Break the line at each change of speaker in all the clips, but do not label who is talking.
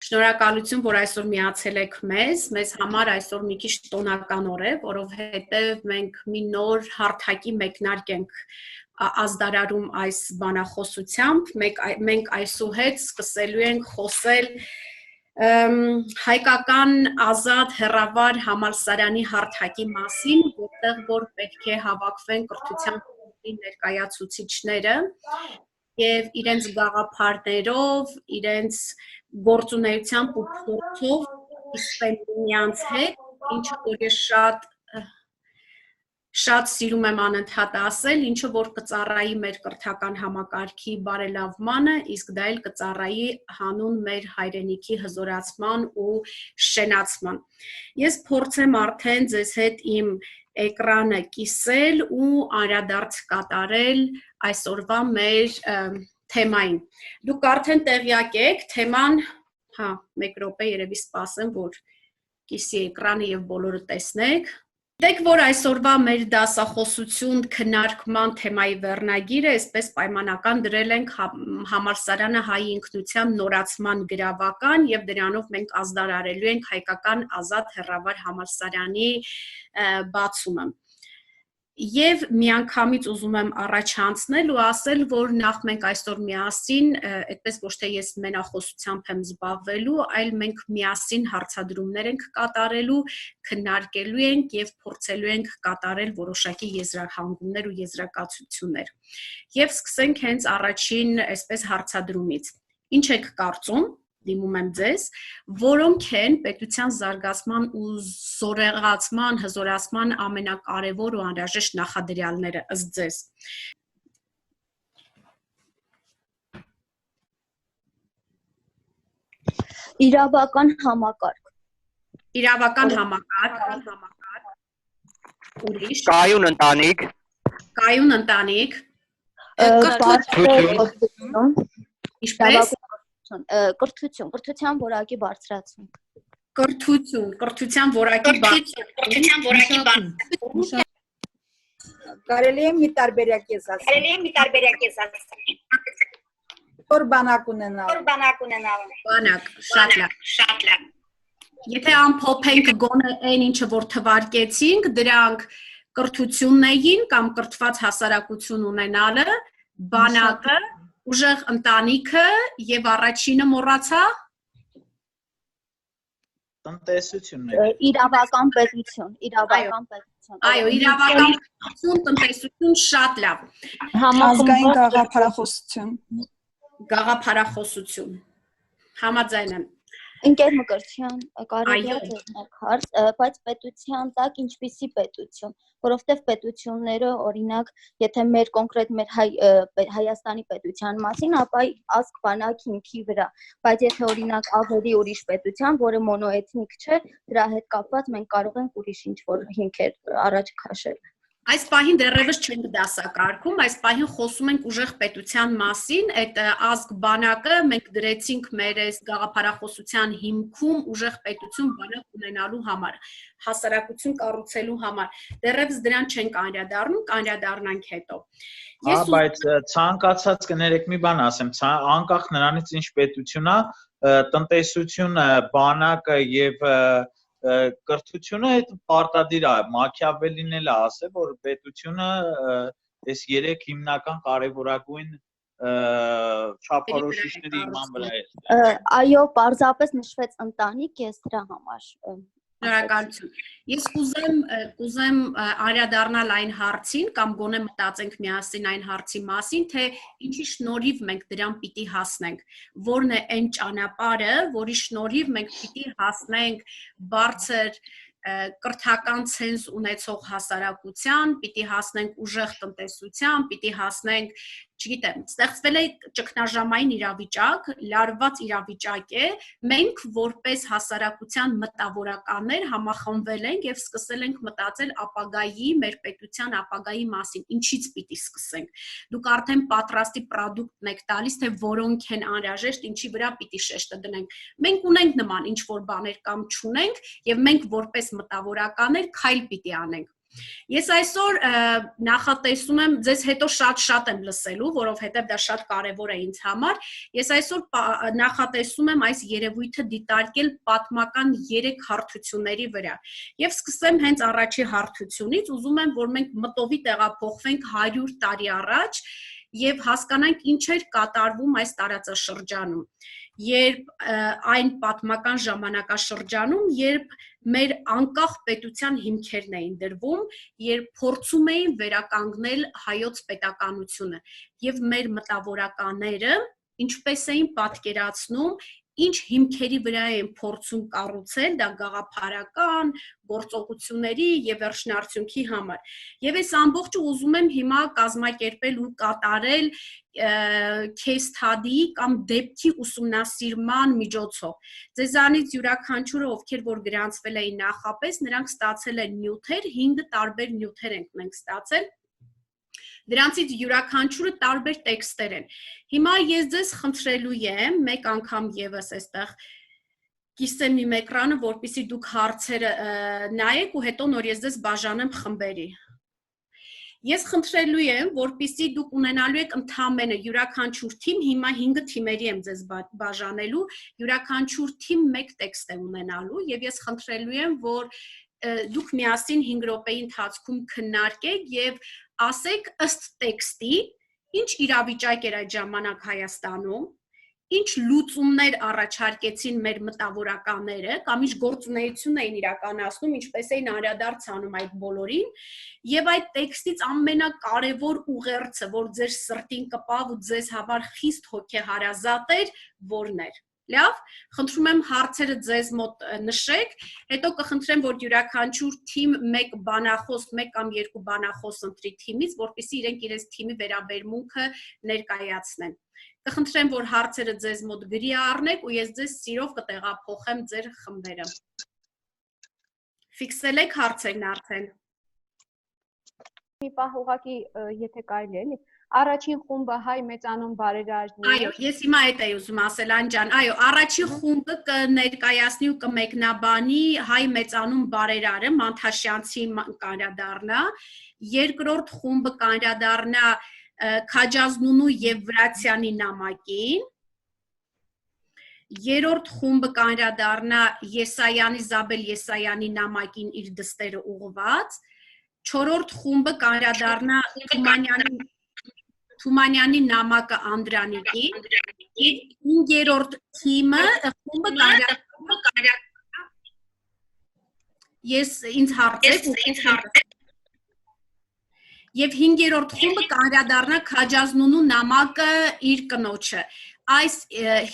Շնորհակալություն, որ այսօր միացել եք մեզ համար այսօր մի քիչ տոնական օր է, որովհետև մենք մի նոր հարթակի մեկնարկ ենք ազդարարում այս բանախոսությամբ, մենք այսուհետ սկսելու ենք խոսել հայկական ազատ հեռավար համալսարանի հարթակի մասին, որտեղ որ պետք է հավաքվեն կրթության ներկայացուցիչները և իրենց գաղափարներով, իրենց գործունեությամբ ու փորձով իսպեն միմյանց հետ, ինչը որ ես շատ սիրում եմ անընդհատ ասել, ինչը որ կծառայի մեր կրթական համակարգի բարելավմանը, իսկ դա էլ կծառայի հանուն մեր հայրենիքի հզորացման ու շենացման։ Ես փորձեմ արդեն ձեզ հետ իմ էկրանը կիսել ու անդրադարձ կատարել այսօրվա մեր թեմային։ Դուք արդեն տեղյակ եք, թեման, մեկ րոպե երևի սպասեմ, որ կիսի էկրանը և բոլորը տեսնեք։ Գիտեք, որ այսօրվա մեր դասախոսություն քննարկման թեմայի վերնագիրը այսպես պայմանական դրել ենք համալսարանը հայ ինքնության նորացման գրավական և դրանով մենք ազդարարելու ենք հայկական ազատ հեռավար համալսարանի բացումը։ Եվ միանգամից ուզում եմ առաջանցնել ու ասել, որ նախ մենք այսօր միասին, այդպես ոչ թե ես մենախոսությամբ եմ զբաղվելու, այլ մենք միասին հարցադրումներ ենք կատարելու, քննարկելու ենք և փորձելու ենք կատարել որոշակի եզրահանգումներ ու եզրակացություններ։ Եվ սկսենք հենց առաջին այսպես հարցադրումից։ Ինչ եք կարծում, դիմում եմ ձեզ, որոնք են պետության զարգացման ու զորեղացման, հզորացման ամենակարևոր ու անհրաժեշտ նախադրյալները ըստ ձեզ։
Իրավական համակարգ։
Իրավական համակարգ, ուրիշ։
Կայուն ընտանիք։
Կայուն ընտանիք։ Ինչպես։
Կրթության որակի բարձրացում։
Կրթության որակի բարձրացում։
Կարելի է մի տարբերակ ես ասել։ Որ բանակ ունենալ։
Բանակ, շատ լավ։ Եթե ամփոփենք գոնե այն ինչը որ թվարկեցինք, դրանք կրթությունն էին կամ կրթված հասարակություն ունենալը, բանակը, ուժեղ ընտանիքը և առաջինը մոռացա։
Տնտեսությունն։
Իրավական պետություն։
Այո, իրավական պետություն, տնտեսություն, շատ լավ։
Ազգային գաղափարախոսություն։
Գաղափարախոսություն։ Համաձայն եմ։
Ընկեր Մկրտչյան, կարելի է մեկ հարց, բայց պետության տակ ինչպիսի պետություն, որովհետև պետությունները, օրինակ, եթե մեր կոնկրետ մեր Հայաստանի պետության մասին, ապա ազգ բանակ հիմքի վրա, բայց եթե օրինակ ավելի ուրիշ պետության, որը մոնոէթնիկ չէ, դրա հետ կապված մենք կարող ենք ուրիշ ինչ-որ հիմքեր առաջ քաշել։
Այս պահին դեռևս չենք դասակարգում, այս պահին խոսում ենք ուժեղ պետության մասին, այդ ազգ բանակը մենք դրեցինք մեր գաղափարախոսության հիմքում ուժեղ պետություն բանակ ունենալու համար, հասարակություն կառուցելու համար, դեռևս դրան չենք անդրադառնում, կանդրադառնանք հետո։
Բայց ցանկացած կներեք մի բան ասեմ, անկախ նրանից ինչ պետություն է, տնտեսությունը, բանակը և կրթությունը այդ պարտադիր է, Մաքիավելին էլ ասել, որ պետությունը այս երեք հիմնական կարևորագույն չափորոշիչների իման վրա է։
Այո, պարզապես նշվեց ընտանիք, ես դրա համար։
Շնորհակալություն։ Ես կուզեմ անդրադառնալ այն հարցին կամ գոնե մտածենք միասին այն հարցի մասին, թե ինչի շնորհիվ մենք դրան պիտի հասնենք, որն է այն ճանապարհը, որի շնորհիվ մենք պիտի հասնենք բարձր կրթական ցենզ ունեցող հասարակության, պիտի հասնենք ուժեղ տնտեսության, պիտի հասնենք, չգիտեմ, ստեղծվել է ճգնաժամային իրավիճակ, լարված իրավիճակ է, մենք որպես հասարակության մտավորականներ համախմբվել ենք և սկսել ենք մտածել ապագայի, մեր պետության ապագայի մասին, ինչից պիտի սկսենք։ Դուք արդեն պատրաստի պրոդուկտն եք տալիս, թե որոնք են անհրաժեշտ, ինչի վրա պիտի շեշտը դնենք։ Մենք ունենք նման ինչ-որ բաներ կամ չունենք, և մենք որպես մտավորականներ քայլ պիտի անենք։ Ես այսօր նախատեսում եմ ձեզ հետո շատ եմ լսելու, որովհետև դա շատ կարևոր է ինձ համար։ Ես այսօր նախատեսում եմ այս երևույթը դիտարկել պատմական 3 հարթությունների վրա։ Եվ սկսեմ հենց առաջի հարթությունից, ուզում եմ, որ մենք մտովի տեղափոխվենք 100 տարի առաջ եւ հասկանանք ինչ էր կատարվում այս տարածաշրջանում։ Երբ այն պատմական ժամանակաշրջանում, երբ մեր անկախ պետության հիմքերն էին դրվում, երբ փորձում էին վերականգնել հայոց պետականությունը եւ մեր մտավորականները ինչպես էին պատկերացնում, ինչ հիմքերի վրա են փորձում կառուցել, դա գաղափարական գործողությունների եւ վերջնարդյունքի համար։ Եվ այս ամբողջը ուզում եմ հիմա կազմակերպել ու կատարել case study կամ դեպքի ուսումնասիրման միջոցով։ Ձեզանից յուրաքանչյուրը, ովքեր որ գրանցվել էին նախապես, նրանք ստացել են նյութեր, 5 տարբեր նյութեր ենք մենք ստացել։ Դրանցից յուրաքանչյուրը տարբեր տեքստեր են։ Հիմա ես ձեզ խնդրելու եմ մեկ անգամ եւս այստեղ կիսեմ իմ էկրանը, որպեսզի դուք հարցերը նայեք ու հետո նոր ես ձեզ բաժանեմ խմբերի։ Ես խնդրելու եմ, որպեսզի դուք ունենալու եք ընդամենը յուրաքանչյուր թիմ, հիմա 5 թիմերի եմ ձեզ բաժանելու, յուրաքանչյուր թիմ 1 տեքստ է ունենալու եւ ես խնդրելու եմ, որ դուք միասին 5 րոպեի ընթացքում քննարկեք եւ ասեք ըստ տեքստի, ինչ իրավիճակ էր այդ ժամանակ Հայաստանում, ինչ լուծումներ առաջարկեցին մեր մտավորականները կամ ինչ գործունեություն էին իրականացնում, ինչպես էին անդրադարձ անում այդ բոլորին, եւ այդ տեքստից ամենակարևոր ուղերձը, որ ձեր սրտին կպավ ու ձեզ համար խիստ հոգեհարազատ էր, որն էր։ Լավ, խնդրում եմ հարցերը ձեզ մոտ նշեք, հետո կխնդրեմ, որ յուրաքանչյուր թիմ 1 բանախոս, 1 կամ 2 բանախոս ընտրի թիմից, որպեսզի իրենք իրենց թիմի վերաբերմունքը ներկայացնեն։ Կխնդրեմ, որ հարցերը ձեզ մոտ գրի առնեք ու ես ձեզ սիրով կտեղափոխեմ ձեր խմբերը։ Ֆիքսել եք հարցերն արդեն։
Մի պահ ուղղակի եթե կարելի է, առաջին խումբը հայ մեծանուն բարերարն է։
Այո, ես հիմա այդ էի ուզում ասել Անջան, այո, առաջին խումբը կներկայացնի ու կմեկնաբանի հայ մեծանուն բարերարը, Մանթաշյանցի կանրադառնա, երկրորդ խումբը կանրադառնա Քաջազնունու եւ Վրացյանի նամակին, երրորդ խումբը կանրադառնա Եսայանի Զաբել Եսայանի նամակին իր դստերը ուղղված, չորրորդ խումբը կանրադառնա Թումանյանի նամակը Անդրանիկին, եւ 5-րդ թիմը խումբը կանրադառնա ես ինձ հարցրեք եւ 5-րդ խումբը կանրադառնա Քաջազնունու նամակը իր կնոջը։ Այս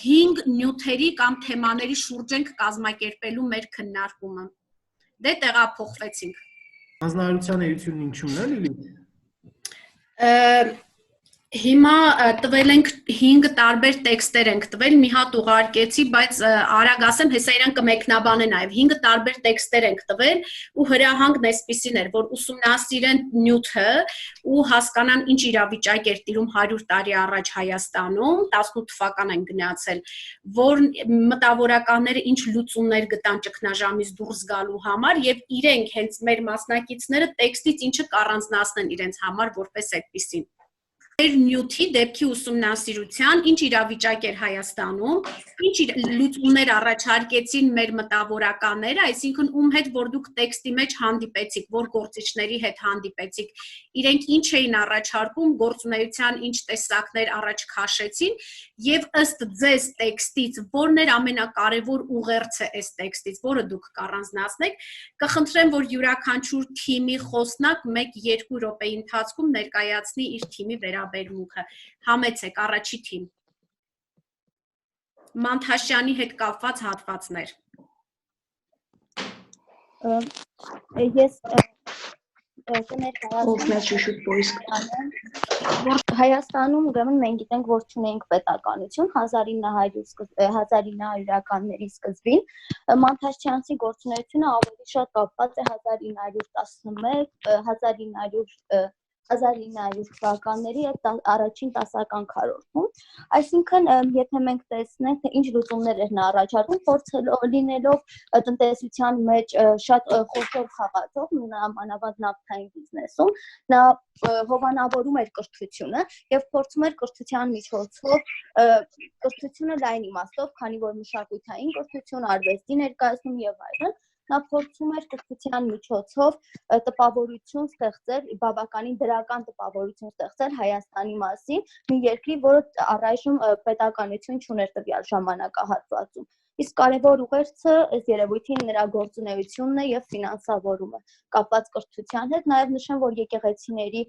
5 նյութերի կամ թեմաների շուրջ ենք կազմակերպելու մեր քննարկումը։ Դե տեղափոխվեցինք։
Հանձնարարության էությունն ինչու՞մն է Լիլիթ։
Հիմա տվել ենք 5 տարբեր տեքստեր ենք տվել, մի հատ ուղարկեցի, բայց արագ ասեմ, հեսա իրան կմեկնաբանեն նաև 5 տարբեր տեքստեր ենք տվել ու հրահանգն էսպիսին էր, որ ուսումնասիրեն նյութը ու հասկանան ինչ իրավիճակ էր տիրում 100 տարի առաջ Հայաստանում, 18 թվական են գնացել, որ մտավորականները ինչ լուծումներ գտան ճգնաժամից դուրս գալու համար եւ իրենք հենց մեր մասնակիցները տեքստից ինչը կառանձնացնեն իրենց համար որպես այդպիսին։ Մեր նյութի դեպքի ուսումնասիրության ինչ իրավիճակ էր Հայաստանում, ինչ լուծումներ առաջարկեցին մեր մտավորականները, այսինքն ում հետ որ դուք տեքստի մեջ հանդիպեցիք, որ գործիչների հետ հանդիպեցիք, իրենք ինչ էին առաջարկում, գործունեության ինչ տեսակներ առաջ քաշեցին եւ ըստ ձեզ տեքստից որն էր ամենակարևոր ուղերձը այս տեքստից, որը դուք կառանձնացնեք, կխնդրեմ, որ յուրաքանչյուր թիմի խոսնակ 1-2 րոպեի ընթացքում ներկայացնի իր թիմի վերաբերմունքը։ Համեցեք առաջի թիմ։ Մանթաշյանի հետ կապված հատվածներ։
Ես Հայաստանում ուրեմն մենք գիտենք, որ չունենք պետականություն 1900-ականների սկզբին, Մանթաշյանցի գործունեությունը ավելի շատ կապված է 1911, 1900 թվականների այդ առաջին տասական քառորդում, այսինքն եթե մենք տեսնենք թե ինչ լուծումներ էր նա առաջարկում, փորձելով լինելով տնտեսության մեջ շատ խոշոր խաղացող, մանավանդ նավթային բիզնեսում, նա հովանավորում էր կրթությունը եւ փորձում էր կրթության միջոցով կրթությունը լայն իմաստով, քանի որ մշակութային կրթություն, արվեստի ներկայացում եւ այլն, նա փորձում էր կրթության միջոցով տպավորություն ստեղծել, բավականին դրական տպավորություն ստեղծել Հայաստանի մասին, մի երկրի, որը առայժմ պետականություն չուներ տվյալ ժամանակահատվածում։ Իսկ կարևոր ուղերձը այս երևույթին նրա գործունեությունն է եւ ֆինանսավորումը կապված կրթության հետ, նաեւ նշեմ, որ եկեղեցիների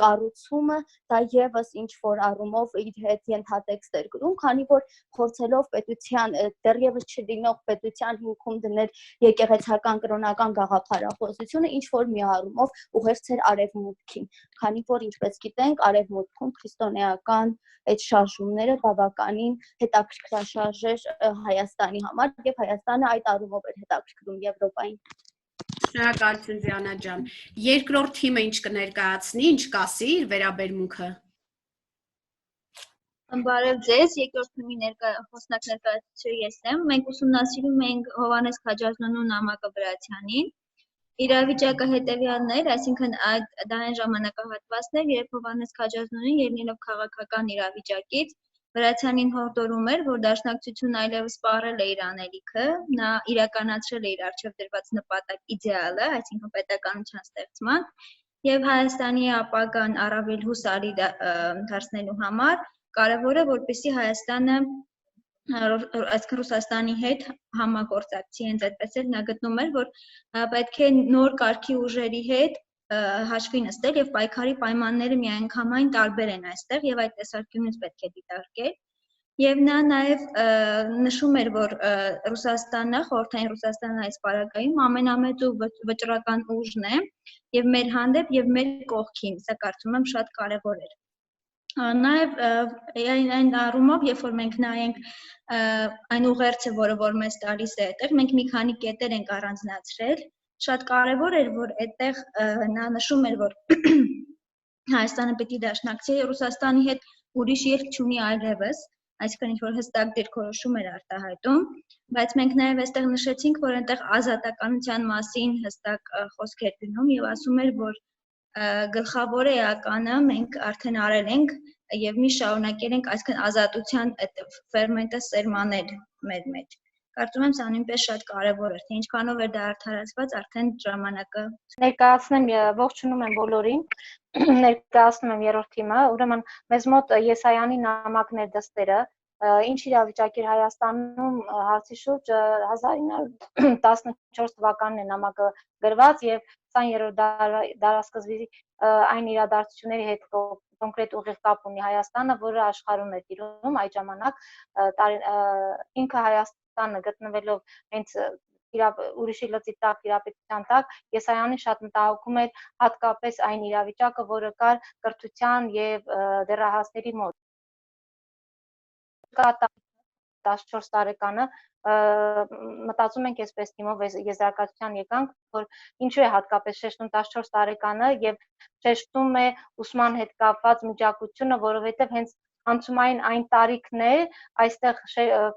կառուցումը դա եւս ինչ որ առումով իր հետ ենթատեքստ էր գրում, քանի որ փորձելով պետության դեռևս չլինող պետության հիմքում դնել եկեղեցական կրոնական գաղափարախոսությունը ինչ որ մի առումով ուղերձ էր արևմուտքին, քանի որ ինչպես գիտենք, արևմուտքում քրիստոնեական այդ շարժումները բավականին հետաքրքրաշարժ էր Հայաստանի համար եւ Հայաստանը այդ առումով էր հետաքրքրում Եվրոպային։
Շնորհակալություն Դիանա ջան։ Երկրորդ թիմը ինչ կներկայացնի, ինչ կասի իր վերաբերմունքը։
Բարև ձեզ, երկրորդ թիմի խոսնակ ներկայացուցիչ ես եմ։ Մենք ուսումնասիրում ենք Հովհաննես Քաջազնոնու նամակը Վրացյանին։ Իրավիճակը հետևյալն էր, այսինքն դա այն ժամանակահատվածն էր, երբ Հովհաննես Քաջազնոնին ելնելով քաղաքական իրավիճակից Վրացյանին հորդորում էր, որ դաշնակցությունն այլևս սպառել է իր անելիքը, նա իրականացրել է իր առջև դրված նպատակ իդեալը, այսինքն պետականության ստեղծման, եւ Հայաստանի ապագան առավել հուսալի դարձնելու համար կարևոր է, որպեսզի Հայաստանը այսինքն Ռուսաստանի հետ համագործակցի, հենց այդպես էլ նա գտնում էր, որ պետք է նոր կարգի ուժերի հետ հաշվի նստել եւ պայքարի պայմանները միանգամայն տարբեր են այստեղ եւ այդ տեսանկյունից պետք է դիտարկել։ Եվ նա նաեւ նշում էր, որ Ռուսաստանը, խորհրդային Ռուսաստանը այս պարագայում ամենամեծ ու վճռական ուժն է եւ մեր հանդեպ եւ մեր կողքին, սա կարծում եմ շատ կարեւոր էր։ Նաև այն առումով, երբ որ մենք նայենք այն ուղերձը, որը մեզ տալիս է այդտեղ, մենք մի քանի կետեր ենք առանձնացրել։ Շատ կարևոր էր, որ այդտեղ նա նշում էր, որ Հայաստանը պետք է դաշնակցի Ռուսաստանի հետ ուրիշ ելք չունի այլևս, այսինքն ինչ որ հստակ դիրքորոշում էր արտահայտում, բայց մենք նաև այստեղ նշեցինք, որ այնտեղ ազատականության մասին հստակ խոսք էր գնում եւ ասում էր, որ գլխավոր էականը մենք արդեն արել ենք եւ մի շարունակել ենք այսինքն ազատության այդ ֆերմենտը սերմանել մեր մեջ։ Կարծում եմ սա նույնպես շատ կարեւոր էր, թե ինչքանով էր դա արդարացված, արդեն ժամանակը
ներկայացնեմ ողջունում եմ բոլորին, ներկայացնում եմ երրորդ թիմը, ուրեմն մեզ մոտ Եսայանի նամակն էր դստերը, ինչ իրավիճակ էր Հայաստանում հարցի շուրջ 1914 թվականն է նամակը գրված եւ 20-րդ դարասկզբի այն իրադարձությունների հետ կոնկրետ ուղիղ կապ ունի Հայաստանը, որը աշխարհում է տիրում այդ ժամանակ ինքը Հայաստանը գտնվելով հենց ուրիշի լծի տակ, իրապետության տակ, Եսայանին շատ մտահոգում էր հատկապես այն իրավիճակը, որը կար կրթության եւ դեռահասների մոտ։ 14 տարեկանը մտածում ենք այսպես թիմով եզրակացության եկանք, որ ինչու է հատկապես շեշտում 14 տարեկանը եւ շեշտում է ուսման հետ կապված միջակցությունը, որովհետեւ հենց անցումային այն տարիքն է, այստեղ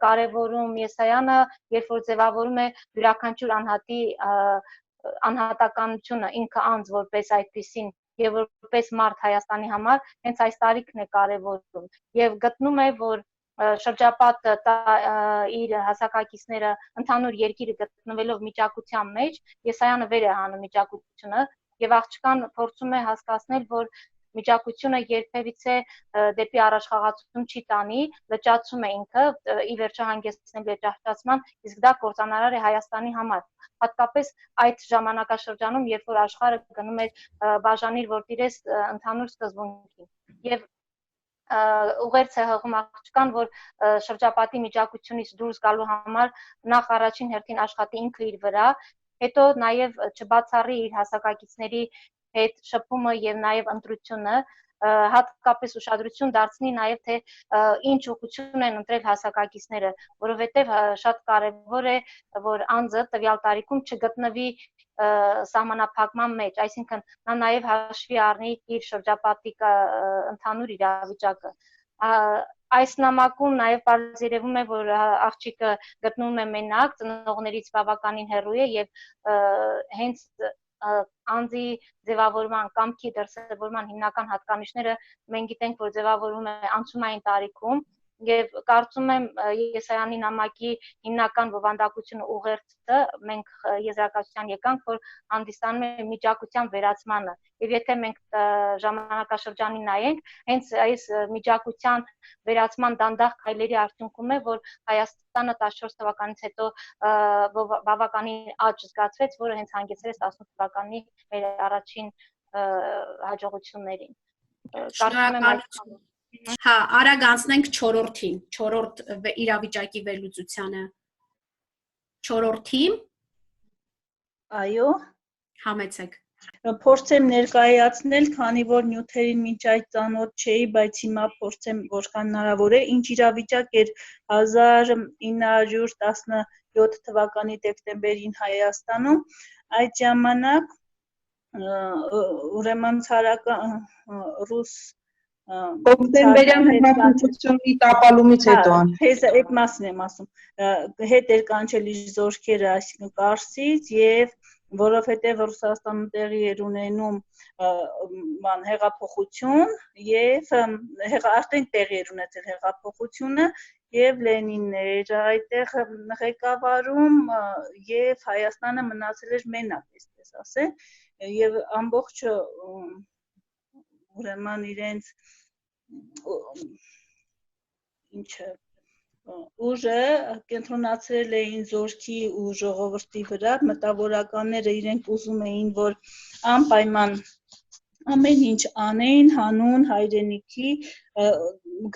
կարևորում Եսայանը, երբ որ ձևավորում է յուրաքանչյուր անհատի անհատականությունը, ինքը անձ որպես այդպիսին եւ որպես մարդ Հայաստանի համար, հենց այս տարիքն է կարևորում եւ գտնում է, որ շրջապատը իր հասակակիցները ընդհանուր երկիրը գտնվելով միջակցության մեջ, Եսայանը վեր է հանում միջակցությունը եւ աղջկան փորձում է հասկացնել, որ միջակցությունը երբևիցե դեպի առաջխաղացում չի տանի, լճացում է ինքը, ի վերջո հանգեցնել է ճահճացման, իսկ դա կործանարար է Հայաստանի համար։ Հատկապես այդ ժամանակաշրջանում, երբ որ աշխարհը գնում էր բաժանիր, որ տիրես ընդհանուր սկզբունքին եւ ուղերձ է հղում աղջկան, որ շրջապատի միջակցությունից դուրս գալու համար նախ առաջին հերթին աշխատի ինքը իր վրա, հետո նաև չբացառի իր հասակակիցների հետ շփումը եւ նաև ընտրությունը, հատկապես ուշադրություն դարձնի նաև թե ինչ ուղղություն են ընտրել հասակակիցները, որովհետեւ շատ կարեւոր է, որ անձը տվյալ տարիքում չգտնվի սահմանափակման մեջ, այսինքն նա նաև հաշվի առնի իր շրջապատի ընդհանուր իրավիճակը։ Այս նամակում նաև բարձ երևում է, որ աղջիկը գտնվում է մենակ, ծնողներից բավականին հեռու է եւ հենց անձի ձևավորման կամքի դրսևորման հիմնական հատկանիշները մենք գիտենք, որ ձևավորվում է անցումային տարիքում եւ կարծում եմ Եսայանի նամակի հիմնական բովանդակությունը ուղերձը մենք եզրակացության եկանք, որ հանդիսանում է միջակության վերացմանը եւ եթե մենք ժամանակաշրջանին նայենք, հենց այս միջակության վերացման դանդաղ քայլերի արդյունքում է, որ Հայաստանը 14 թվականից հետո բավականին աճ զգացվեց, որը հենց հանգեցրեց 18 թվականի մեր առաջին հաջողություններին։ Կարծում եմ
Հա, արագ անցնենք 4-րդին, 4-րդ իրավիճակի վերլուծությանը։ 4-րդին։
Այո։
Համեցեք։
Փորձեմ ներկայացնել, քանի որ նյութերին մինչ այդ ծանոթ չէի, բայց հիմա փորձեմ որքան հնարավոր է, ինչ իրավիճակ էր 1917 թվականի դեկտեմբերին Հայաստանում, այդ ժամանակ ուրեմն ցարական ռուս
Դեկտեմբերյան հեղափոխությունի տապալումից հետո
այդ մասն եմ ասում, հետ էր կանչել իր զորքերը, այսինքն Կարսից եւ որովհետեւ Ռուսաստանում տեղի էր ունենում հեղափոխություն եւ արդեն տեղի էր ունեցել հեղափոխությունը եւ Լենինն էր այդտեղ ղեկավարում եւ Հայաստանը մնացել էր մենակ, այսպես ասել, եւ ամբողջ ուրեմն իրենց ինչը ուժը կենտրոնացրել էին զորքի ու ժողովրդի վրա, մտավորականները իրենք ուզում էին, որ անպայման ամեն ինչ անեն հանուն հայրենիքի,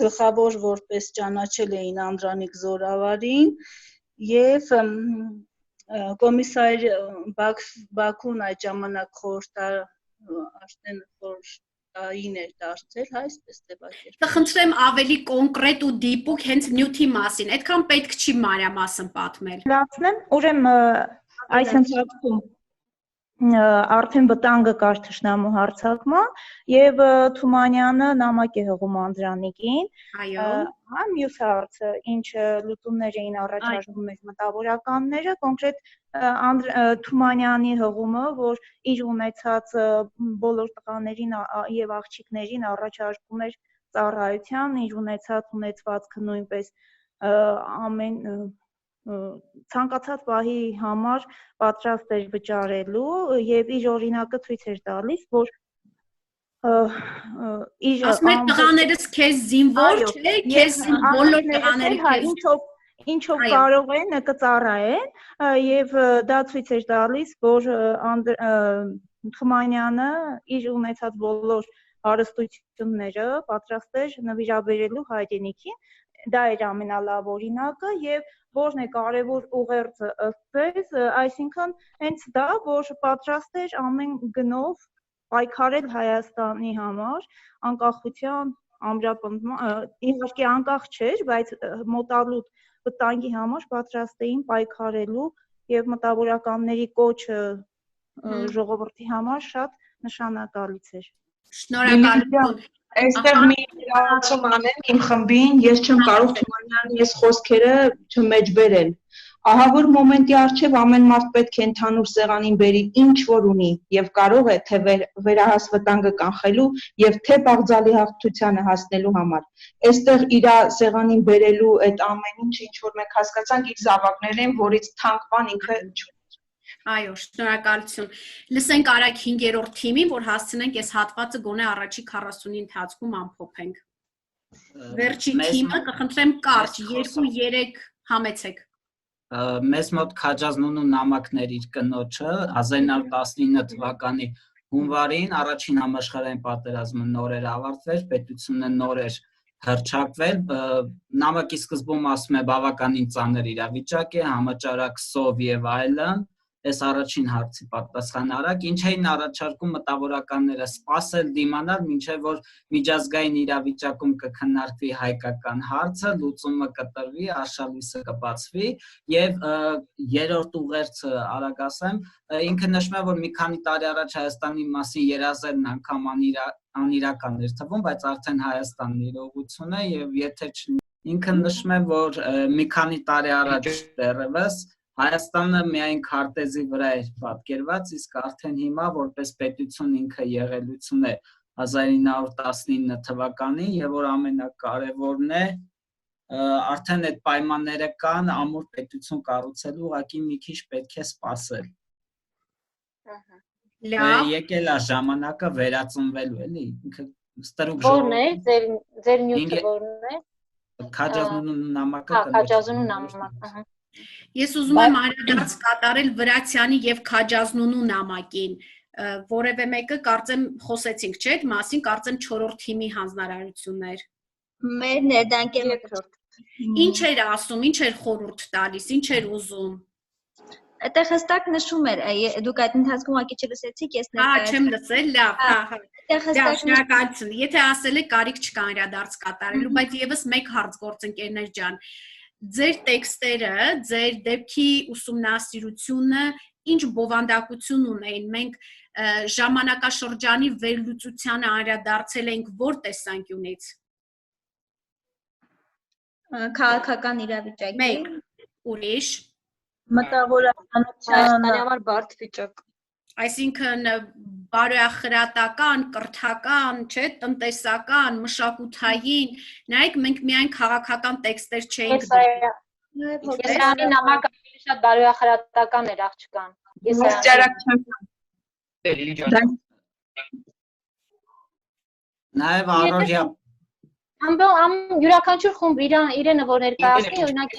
գլխավոր որպես ճանաչել էին Անդրանիկ Զորավարին եւ կոմիսար Բաքուն այդ ժամանակ խորհրդային էր դարձել, հա, այսպես ձևակերպել։
Կխնդրեմ ավելի կոնկրետ ու դիպուկ հենց նյութի մասին, այդքան պետք չի մանրամասն պատմել։
Լացնեմ, ուրեմն այս ընթացքում արդեն վտանգը կար թշնամու հարձակման եւ Թումանյանը նամակ է հղում Անդրանիկին։
Այո։
Հա, մյուս հարցը, ինչ լուծումներ էին առաջարկում մեր մտավորականները, կոնկրետ Թումանյանի հղումը, որ իր ունեցած բոլոր տղաներին եւ աղջիկներին առաջարկում էր ծառայության, իր ունեցվածքը նույնպես ամեն ցանկացած պահի համար պատրաստ էր վճարելու եւ իր օրինակը ցույց էր տալիս, որ իր
ասում եք տղաներս քեզ զինվոր չէ, քեզ բոլոր տղաները քեզ
ինչով կարող են կծառայեն եւ դա ցույց էր տալիս, որ Թումանյանը իր ունեցած բոլոր հարստությունները պատրաստ էր նվիրաբերելու հայրենիքին, դա էր ամենալավ օրինակը եւ որն է կարևոր ուղերձը ըստ ձեզ, այսինքն հենց դա, որ պատրաստ էր ամեն գնով պայքարել Հայաստանի համար, անկախության ամրապնդման, իհարկե անկախ չէր, բայց մոտալուտ վտանգի համար պատրաստ էին պայքարելու եւ մտավորականների կոչը ժողովրդի համար շատ նշանակալից էր։
Շնորհակալություն։
Այստեղ մի իրացում անեմ իմ խմբին, ես չեմ կարող Թումանյանի այս խոսքերը չմեջբերել։ Ահա որ մոմենտի առջև ամեն մարդ պետք է ընդհանուր սեղանին բերի ինչ որ ունի եւ կարող է թե վերահաս վտանգը կանխելու եւ թե բաղձալի հաղթությանը հասնելու համար։ Այստեղ իր սեղանին բերելու այդ ամեն ինչը ինչ որ մենք հասկացանք իր զավակներն են, որից թանկ բան ինքը
Այո, շնորհակալություն։ Լսենք արագ 5-րդ թիմին, որ հասցնենք այս հատվածը գոնե առաջի 40-ի ընթացքում ամփոփենք։ Վերջի թիմը կխնդրեմ կարճ 2-3 համեցեք։
Մեզ մոտ քաջազնունու նամակներ իր կնոջը 1919 թվականի հունվարին առաջին համաշխարհային պատերազմը նոր էր ավարտվել, պետությունը նոր էր հռչակվել, նամակի սկզբում ասում է բավականին ծանր իրավիճակ է, համաճարակ սով եւ այլն, այս առաջին հարցի պատասխան արագ, ինչ էին առաջարկում մտավորականները սպասել դիմանալ, մինչև որ միջազգային իրավիճակում կքննարկվի հայկական հարցը, լուծումը կտրվի, արշալույսը կբացվի եւ երրորդ ուղերձը արագ ասեմ, ինքը նշում է, որ մի քանի տարի առաջ Հայաստանի մասին երազելն անգամ անիրական էր թվում, բայց արդեն Հայաստանն իրողություն է եւ եթե ինքը նշում է, որ մի քանի տարի առաջ դեռևս Հայաստանը միայն քարտեզի վրա էր պատկերված, իսկ արդեն հիմա որպես պետություն ինքը եղելություն է 1919 թվականին եւ որ ամենակարևորն է արդեն այդ պայմանները կան ամուր պետություն կառուցելու ուղղակի մի քիչ պետք է սպասել։
Լավ։
Եկել է ժամանակը վերածնվելու էլի ինքը ստրուկ
Որն է ձեր նյութը որն է։
Քաջազնունու նամակը
Քաջազնունու նամակը։
Ես ուզում եմ անդրադարձ կատարել Վրացյանի եւ Քաջազնունու նամակին, որևէ մեկը կարծեմ խոսեցինք, չէ՞, այդ մասին կարծեմ 4-րդ թիմի հանձնարարություններ։
Մեր ներդանկել
Ինչ էր ասում, ինչ էր խորհուրդ տալիս, ինչ էր ուզում։
Այդտեղ հստակ նշում էր, դուք այդ ընթացքում ուղղակի չլսեցիք, ես
չեմ լսել, լավ,
Այդտեղ հստակ
շնորհակալություն։ Եթե ասել եք կարիք չկա անդրադարձ կատարելու, բայց եւս մեկ հարց գործընկերներ ջան։ Ձեր տեքստերը, ձեր դեպքի ուսումնասիրությունը ինչ բովանդակություն ունեին։ Մենք ժամանակաշրջանի վերլուծությանը անդրադարձել ենք որ տեսանկյունից։
Քաղաքական իրավիճակի։
Մեկ ուրիշ
մտավորականության համար բարդ վիճակ։
Այսինքն բարոյախրատական, կրթական, չէ, տնտեսական, մշակութային, նայեք մենք միայն քաղաքական տեքստեր չէինք
դրել։ Եսայանի նամակը ավելի շատ բարոյախրատական էր աղջկան։
Նաև առօրյա
յուրաքանչյուր խումբ իրենը որ ներկայացնի, օրինակ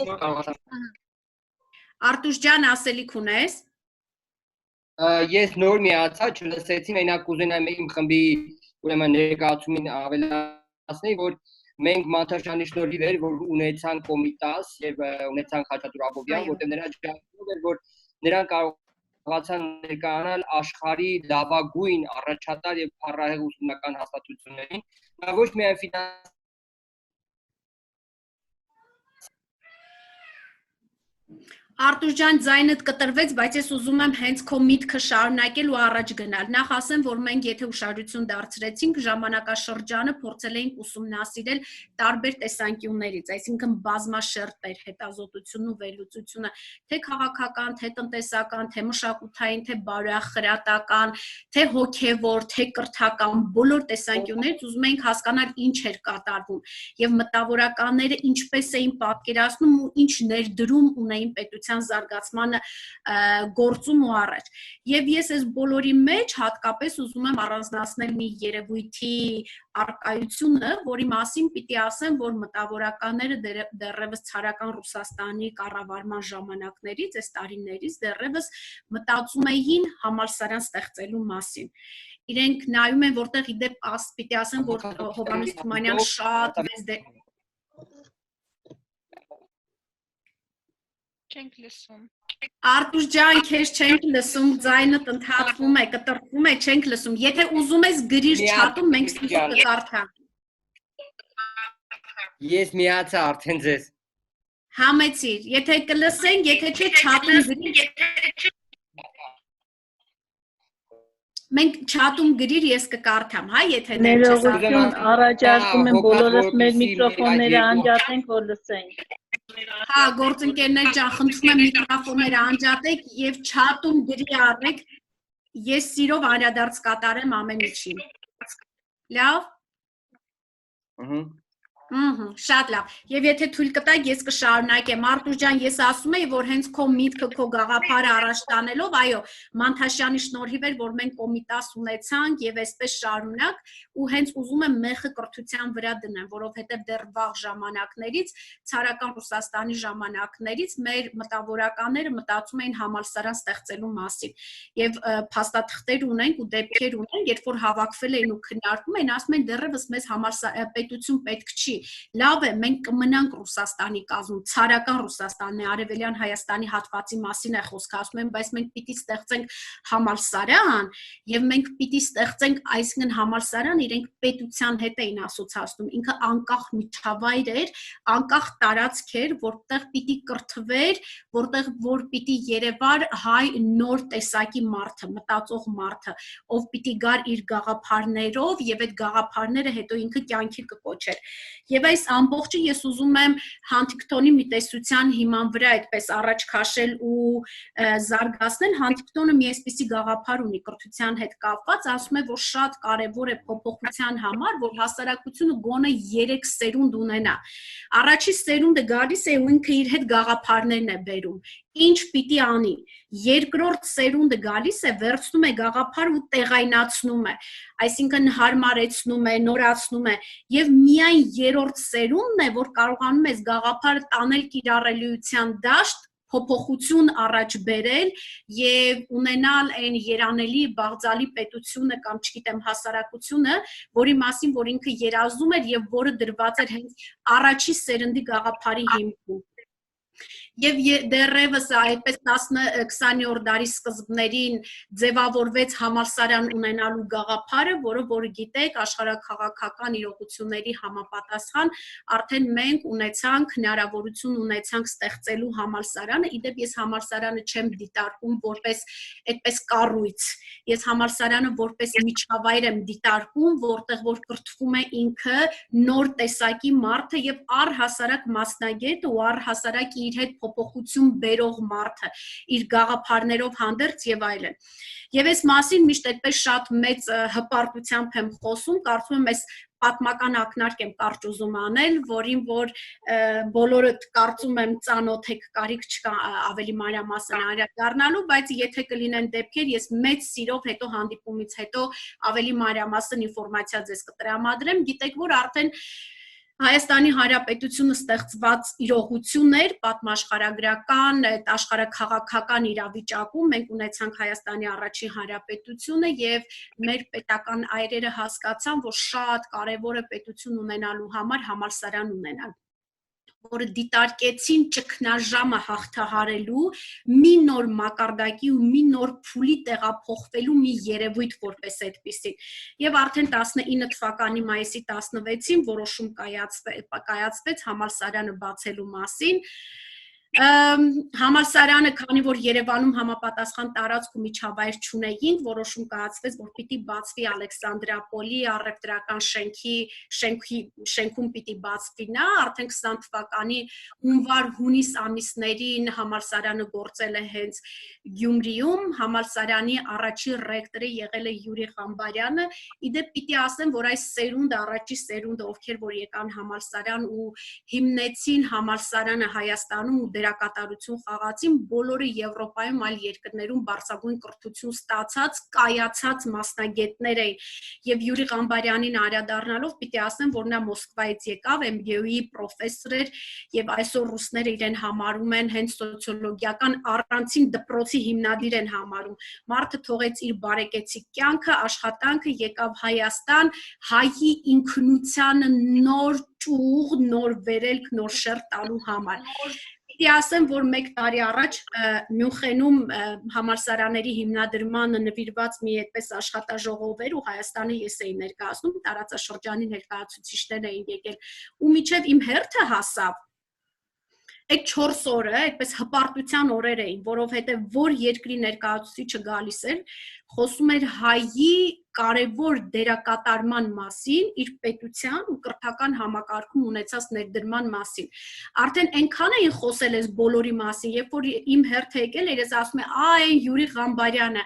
Արտուշ ջան, ասելիք ունես։
Ես նոր միացա, չլսեցի, մենակ կուզենամ իմ խմբի ուրեմն ներկայացումին ավելացնել, որ մենք Մանթաշյանի շնորհիվ էր, որ ունեցան կոմիտաս եւ ունեցան Խաչատուր Աբովյան, որտեղ նրա ջանքերով էր, որ նրանք կարողացան ներկայանալ աշխարհի լավագույն առաջատար եւ փառահեղ ուսումնական հաստատություններին, նա ոչ միայն
Արտուշ ջան, ձայնդ կտրվեց, բայց ես ուզում եմ հենց քո միտքը շարունակել ու առաջ գնալ։ Նախ ասեմ, որ մենք եթե ուշադրություն դարձրեցինք, ժամանակաշրջանը փորձել էինք ուսումնասիրել տարբեր տեսանկյուններից, այսինքն բազմաշերտեր, հետազոտությունն ու վերլուծությունը, թե քաղաքական, թե տնտեսական, թե մշակութային, թե բարոյախրատական, թե հոգևոր, թե կրթական, բոլոր տեսանկյուններից ուզում էինք հասկանալ ինչ էր կատարվում եւ մտավորականները ինչպես էին պատկերացնում ու ինչ ներդրում ունեին պետության զարգացմանը գործում ու առաջ։ Եվ ես այս բոլորի մեջ հատկապես ուզում եմ առանձնացնել մի երևույթի արկայությունը, որի մասին պիտի ասեմ, որ մտավորականները դեռևս ցարական Ռուսաստանի կառավարման ժամանակներից, այս տարիներից դեռևս մտածում էին համալսարան ստեղծելու մասին։ Իրենք նայում են, որտեղ իդեպ պիտի ասեմ, որ Հովհաննես Թումանյան շատ մեծ
Չենք լսում։
Արտուշ ջան, քեզ չենք լսում, ձայնդ ընդհատվում է, կտրտվում է, չենք լսում։ Եթե ուզում ես գրիր չաթում, մենք ստուգ կկարդանք։
Ես միացա արդեն ձեզ։
Համեցիր, եթե կլսենք, եթե չէ չաթում գրիր։ Մենք չաթում գրիր, ես կկարդամ, հա, եթե
ներողություն, առաջարկում եմ բոլորս մեր միկրոֆոնները անջատենք, որ լսենք։
Հա, գործընկերներ ջան, խնդրում եմ միկրոֆոնները անջատեք եւ չաթում գրի առեք։ Ես սիրով անդրադարձ կատարեմ ամեն ինչին։ Լավ։ Շատ լավ։ Եվ եթե թույլ կտաք, ես կշարունակեմ։ Արտուշ ջան, ես ասում եի, որ հենց քո միտքը, քո գաղափարը առաջ տանելով, այո, Մանթաշյանի շնորհիվ էր, որ մենք կոմիտաս ունեցանք եւ այսպես շարունակ, ու հենց ուզում եմ մեխը կրթության վրա դնեմ, որովհետեւ դեռ վաղ ժամանակներից, ցարական Ռուսաստանի ժամանակներից մեր մտավորականները մտածում էին համալսարան ստեղծելու մասին։ Եվ փաստաթղթեր ունենք ու դեպքեր ունենք, երբ որ հավաքվել էին ու քննարկում էին, ասում են դեռևս մեզ պետություն պետք չի, լավ է, մենք կմնանք Ռուսաստանի կազմում, ցարական Ռուսաստանն է, Արևելյան Հայաստանի հատվածի մասին է խոսքը, ասում են, բայց մենք պիտի ստեղծենք համալսարան, եւ մենք պիտի ստեղծենք, այսինքն համալսարան իրենք պետության հետ էին ասոցացնում, ինքը անկախ միջավայր էր, անկախ տարածք էր, որտեղ պիտի կրթվեր, որտեղ որ պիտի երևար հայ նոր տեսակի մարդը, մտածող մարդը, ով պիտի գար իր գաղափարներով եւ այդ գաղափարները հետո ինքը կյանքի կկոչեր։ Եվ այս ամբողջը ես ուզում եմ Հանթինգթոնի մի տեսության հիման վրա այդպես առաջ քաշել ու զարգացնել։ Հանթինգթոնը մի այսպիսի գաղափար ունի կրթության հետ կապված, ասում է, որ շատ կարեւոր է փոփոխության համար, որ հասարակությունը գոնե 3 սերունդ ունենա։ Առաջի սերունդը գալիս է ու ինքը իր հետ գաղափարներն է բերում։ Ինչ պիտի անի։ Երկրորդ սերունդը գալիս է, վերցնում է գաղափար ու տեղայնացնում է, այսինքն հարմարեցնում է, նորացնում է, եւ միայն երրորդ սերունդն է, որ կարողանում է այս գաղափարը տանել կիրառելիության դաշտ, փոփոխություն առաջ բերել եւ ունենալ այն երանելի բաղձալի պետությունը կամ չգիտեմ հասարակությունը, որի մասին որ ինքը երազում էր եւ որը դրված էր հենց առաջի սերնդի գաղափարի հիմքում։ Եվ դեռևս այդպես 19-20-րդ դարի սկզբներին ձևավորվեց համալսարան ունենալու գաղափարը, որ գիտեք, աշխարհաքաղաքական իրողությունների համապատասխան արդեն մենք ունեցանք հնարավորություն ունեցանք ստեղծելու համալսարանը, իդեպ ես համալսարանը չեմ դիտարկում որպես այդպես կառույց, ես համալսարանը որպես միջավայր եմ դիտարկում, որտեղ որ կրթվում է ինքը նոր տեսակի մարդը եւ առհասարակ մասնագետ ու առհասարակ իր հետ փոփոխություն բերող մարդը իր գաղափարներով հանդերձ եւ այլն։ Եվ այս մասին միշտ այդպես շատ մեծ հպարտությամբ եմ խոսում, կարծում եմ այս պատմական ակնարկ եմ կարճ ուզում անել, որին որ բոլորը կարծում եմ ծանոթ եք, կարիք չկա ավելի մանրամասն անդրադառնալու, բայց եթե կլինեն դեպքեր, ես մեծ սիրով հետո հանդիպումից հետո ավելի մանրամասն ինֆորմացիա ձեզ կտրամադրեմ, գիտեք որ արդեն Հայաստանի Հանրապետությունը ստեղծված իրողություններ, պատմաշխարհագրական, աշխարհաքաղաքական իրավիճակում մենք ունեցանք Հայաստանի առաջին հանրապետությունը եւ մեր պետական այրերը հասկացան, որ շատ կարեւոր է պետություն ունենալու համար համալսարան ունենալ, որը դիտարկեցին ճգնաժամը հաղթահարելու մի նոր մակարդակի ու մի նոր փուլի տեղափոխվելու մի երևույթ որպես այդպիսի։ Եվ արդեն 19 թվականի մայիսի 16-ին որոշում կայացվեց համալսարանը բացելու մասին։ Համալսարանը, քանի որ Երևանում համապատասխան տարածք ու միջավայր չունեինք, որոշում կայացվեց, որ պիտի բացվի Ալեքսանդրապոլի առևտրական շենքում պիտի բացվի նա, արդեն 20 թվականի հունվար-հունիս ամիսներին համալսարանը գործել է հենց Գյումրիում, համալսարանի առաջին ռեկտորը եղել է Յուրի Ղամբարյանը, իդեպ պիտի ասեմ, որ այս սերունդը, առաջի սերունդը, ովքեր որ եկան համալսարան ու հիմնեցին համալսարանը Հայաստանում ու դերակատարություն խաղացին, բոլորը Եվրոպայում այլ երկրներում բարձրագույն կրթություն ստացած, կայացած մասնագետներ էին եւ Յուրի Ղամբարյանին անդրադառնալով պիտի ասեմ, որ նա Մոսկվայից եկավ, MBA-ի պրոֆեսոր էր եւ այսօր ռուսները իրեն համարում են հենց սոցիոլոգիական առանցին դպրոցի հիմնադիր են համարում։ Մարդը թողեց իր բարեկեցիկ կյանքը, աշխատանքը, եկավ Հայաստան, հայի ինքնությանը նոր ճյուղ, նոր վերելք, նոր շերտ տալու համար։ Պիտի ասեմ, որ 1 տարի առաջ Մյունխենում համալսարանների հիմնադրմանը նվիրված մի այդպես աշխատաժողով էր ու Հայաստանը ես էի ներկայացնում, տարածաշրջանի ներկայացուցիչներ էին եկել ու միջև իմ հերթը հասավ այդ 4 օրը այդպես հպարտության օրեր էին, որովհետև որ երկրի ներկայացուցիչը գալիս էր, խոսում էր հայի կարևոր դերակատարման մասին, իր պետության ու կրթական համակարգում ունեցած ներդրման մասին։ Արդեն այնքան էին խոսել այս բոլորի մասին, երբ որ իմ հերթը եկել էր, ես ասում եմ, այն Յուրի Ղամբարյանը,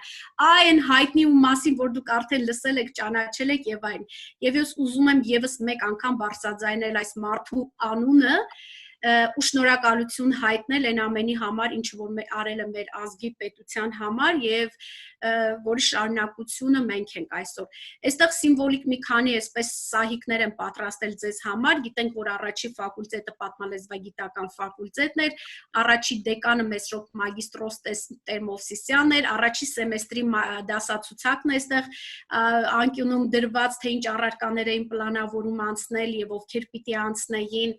այն հայտնի ու մասին, որ դուք արդեն լսել եք, ճանաչել եք եւ այլն։ Եվ ես ուզում եմ եւս մեկ անգամ բարձրաձայնել այս մարդու անունը, ու շնորհակալություն հայտնել այն ամենի համար, ինչ որ արել է մեր ազգի պետության համար եւ որի շարունակությունը մենք ենք այսօր։ Այստեղ սիմվոլիկ մի քանի այսպես սահիկներ են պատրաստել ձեզ համար, գիտենք, որ առաջի ֆակուլտետը պատմալեզվագիտական ֆակուլտետն էր, առաջի դեկանը Մեսրոպ մագիստրոս Տեր-Մովսիսյանն էր, առաջի սեմեստրի դասացուցակն է այստեղ անկյունում դրված, թե ինչ առարկաներ էին պլանավորում անցնել եւ ովքեր պիտի անցնեին։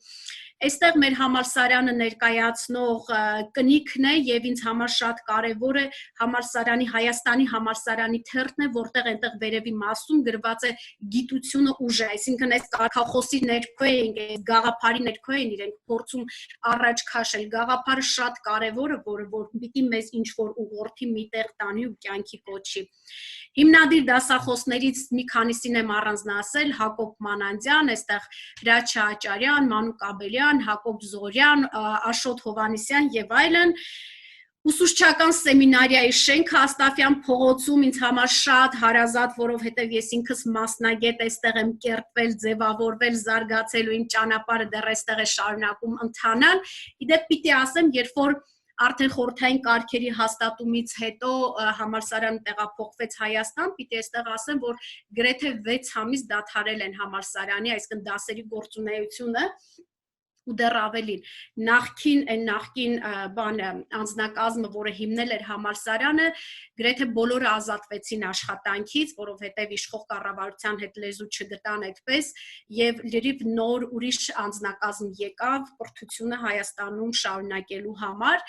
Այստեղ մեր համալսարանը ներկայացնող կնիքն է եւ ինձ համար շատ կարեւոր է համալսարանի Հայաստանի համալսարանի թերթն է, որտեղ այնտեղ վերևի մասում գրված է գիտությունը ուժ է, այսինքն այս կարգախոսի ներքո են, այս գաղափարի ներքո են իրենք փորձում առաջ քաշել։ Գաղափարը շատ կարեւոր է, որ պիտի մեզ ինչ որ ուղղորդի միտեղ տանի ու կյանքի կոչի։ Հիմնադիր դասախոսներից մի քանիսին եմ առանձնացրել՝ Հակոբ Մանանդյան, այստեղ Հրաչյա Աճարյան, Մանուկ Աբելյան, Հակոբ Զորյան, Աշոտ Հովհաննիսյան եւ այլն։ Ուսուցչական սեմինարիայի շենքը Աստաֆյան փողոցում ինձ համար շատ հարազատ, որովհետեւ ես ինքս մասնագետ այստեղ եմ կերտվել, ձևավորվել, զարգացել ու իմ ճանապարհը դեռ այստեղ է շարունակում ընթանալ։ Իդեպ պիտի ասեմ, երբ որ արդեն խորհրդային կարգերի հաստատումից հետո համալսարանը տեղափոխվեց Հայաստան, պիտի այստեղ ասեմ, որ գրեթե 6 ամիս դադարել են համալսարանի, այսինքն դասերի գործունեությունը ու դեռ ավելին նախքին անձնակազմը, որը հիմնել էր համալսարանը, գրեթե բոլորը ազատվեցին աշխատանքից, որովհետև իշխող կառավարության հետ լեզու չգտան այդպես, եւ լրիվ նոր ուրիշ անձնակազմ եկավ կրթությունը Հայաստանում շարունակելու համար։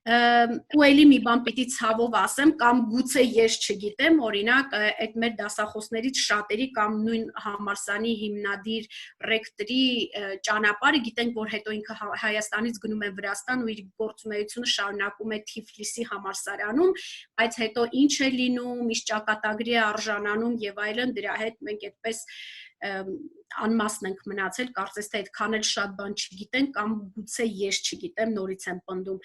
Ու էլի մի բան պիտի ցավով ասեմ, կամ գուցե ես չգիտեմ, օրինակ այդ մեր դասախոսներից շատերի կամ նույն համալսարանի հիմնադիր ռեկտորի ճանապարհը գիտենք, որ հետո ինքը Հայաստանից գնում է Վրաստան ու իր գործունեությունը շարունակում է Թիֆլիսի համալսարանում, բայց հետո ինչ է լինում, ինչ ճակատագրի է արժանանում եւ այլն, դրա հետ մենք այդպես անմասն ենք մնացել, կարծես թե այդքան էլ շատ բան չգիտենք կամ գուցե ես չգիտեմ, նորից եմ պնդում։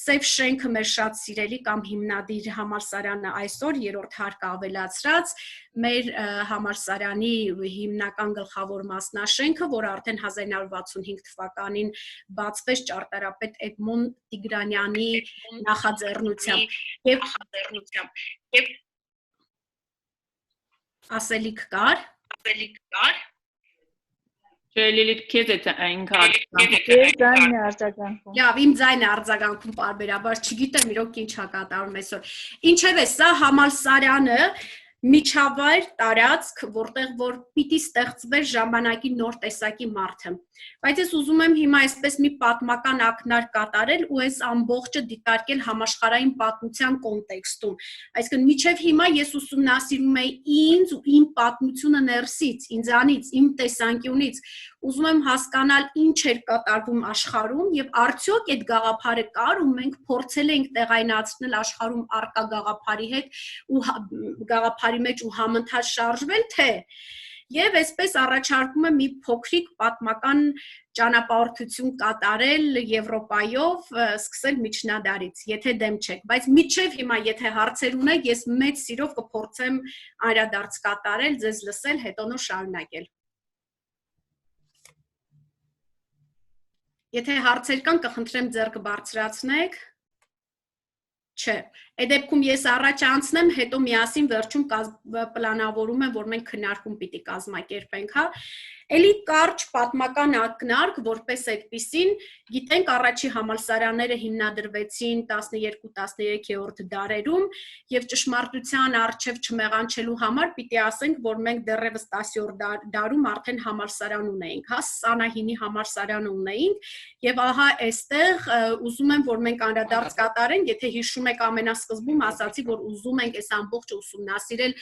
Սև շենքը մեր շատ սիրելի կամ հիմնադիր համալսարանը այսօր երրորդ հարկը ավելացրած, մեր համալսարանի հիմնական գլխավոր մասնաշենքը, որը արդեն 1965 թվականին բացվեց ճարտարապետ Էդմոն Տիգրանյանի նախաձեռնությամբ եւ ասելիք կար։
Լիլիթ, քեզ է այն կար։
Ձայնը արձագանքում։
Լավ, իմ ձայնը արձագանքում պարբերաբար, չգիտեմ իրոք ինչ է կատարում այսօր։ Ինչևէ, սա համալսարանը միջավայր տարածք, որտեղ որ պիտի ստեղծվեր ժամանակի նոր տեսակի մարդը։ Բայց ես ուզում եմ հիմա այսպես մի պատմական ակնարկ կատարել ու այս ամբողջը դիտարկել համաշխարհային պատմության կոնտեքստում։ Այսինքն միջև հիմա ես ուսումնասիրում եմ ինձ ու իմ պատմությունը ներսից, ինձանից, իմ տեսանկյունից, ուզում եմ հասկանալ ինչ էր կատարվում աշխարհում եւ արդյոք այդ գաղափարը կար ու մենք փորձել ենք տեղայնացնել աշխարհում արկա գաղափարի հետ ու գաղափարի մեջ ու համընթաց շարժվել, թե եւ այսպես առաջարկում եմ մի փոքրիկ պատմական ճանապարհորդություն կատարել Եվրոպայով, սկսել միջնադարից, եթե դեմ չեք, բայց միջև հիմա եթե հարցեր ունեք, ես մեծ սիրով կփորձեմ անդրադարձ կատարել, ձեզ լսել, հետո նոր շարունակել։ Եթե հարցեր կան, կխնդրեմ ձեռքը բարձրացնեք։ Չէ, այդ դեպքում ես առաջ անցնեմ, հետո միասին վերջում պլանավորում եմ, որ մենք քննարկում պիտի կազմակերպենք, հա։ Էլի կարճ պատմական ակնարկ, որպես այդպիսին, գիտենք առաջի համալսարանները հիմնադրվեցին 12-13-րդ դարերում եւ ճշմարտության առջև չմեղանչելու համար պիտի ասենք, որ մենք դեռևս 10-րդ դարում արդեն համալսարան ունեինք, հա, Սանահինի համալսարանը ունեինք եւ ահա այստեղ ուզում եմ, որ մենք անդրադարձ կատարենք, եթե հիշում եք ամենասկզբում ասացի, որ ուզում ենք այս ամբողջը ուսումնասիրել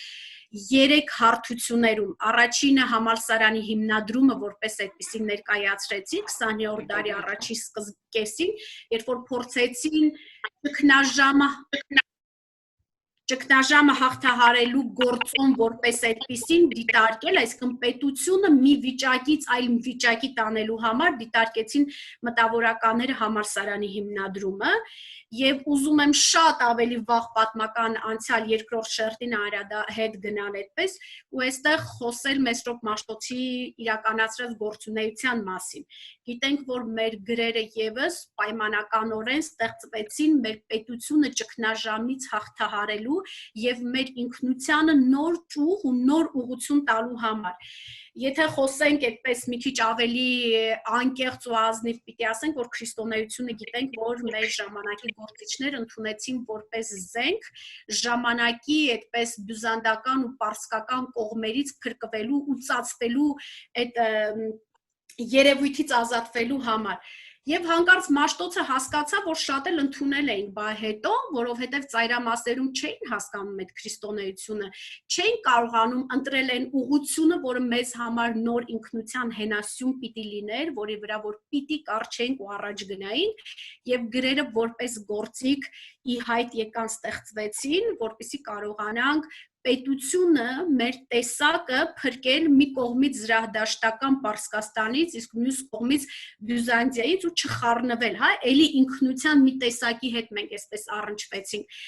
3 հարթություններում, առաջինը համալսարանի հիմնադրումը, որպես այդպիսին ներկայացրեցի 20-րդ դարի առաջի կեսին, երբ որ փորձեցին ճգնաժամը հաղթահարելու գործում որպես այդպիսին դիտարկել, այսինքն պետությունը մի վիճակից այլ վիճակի տանելու համար դիտարկեցին մտավորականները համալսարանի հիմնադրումը եւ ուզում եմ շատ ավելի վաղ պատմական անցյալ երկրորդ շերտին հետ գնալ այդպես ու այստեղ խոսել Մեսրոպ Մաշտոցի իրականացրած գործունեության մասին։ Գիտենք, որ մեր գրերը եւս պայմանականորեն ստեղծվեցին մեր պետությունը ճգնաժամից հաղթահարելու եւ մեր ինքնությանը նոր ճյուղ ու նոր ուղղություն տալու համար։ Եթե խոսենք այդպես մի քիչ ավելի անկեղծ ու ազնիվ պիտի ասենք, որ քրիստոնեությունը գիտենք, որ մեր ժամանակի գործիչներ ընդունեցին որպես զենք ժամանակի այդպես բյուզանդական ու պարսկական կողմերից փրկվելու ու ծածկվելու այդ երևույթից ազատվելու համար։ Եվ հանկարծ Մաշտոցը հասկացավ, որ շատ էլ ընդունել էին, բա հետո, որովհետև ծայրամասերում չէին հասկանում այդ քրիստոնեությունը, չէին կարողանում ընտրել այն ուղղությունը, որը մեզ համար նոր ինքնության հենասյուն պիտի լիներ, որի վրա որ պիտի կարճենք ու առաջ գնային, եւ գրերը որպես գործիք ի հայտ եկան ստեղծվեցին, որպեսզի կարողանանք պետությունը մեր տեսակը փրկել մի կողմից զրահդաշտական Պարսկաստանից, իսկ մյուս կողմից Բյուզանդիայից ու չխառնվել, հա, էլի ինքնության մի տեսակի հետ մենք այսպես առնչվեցինք։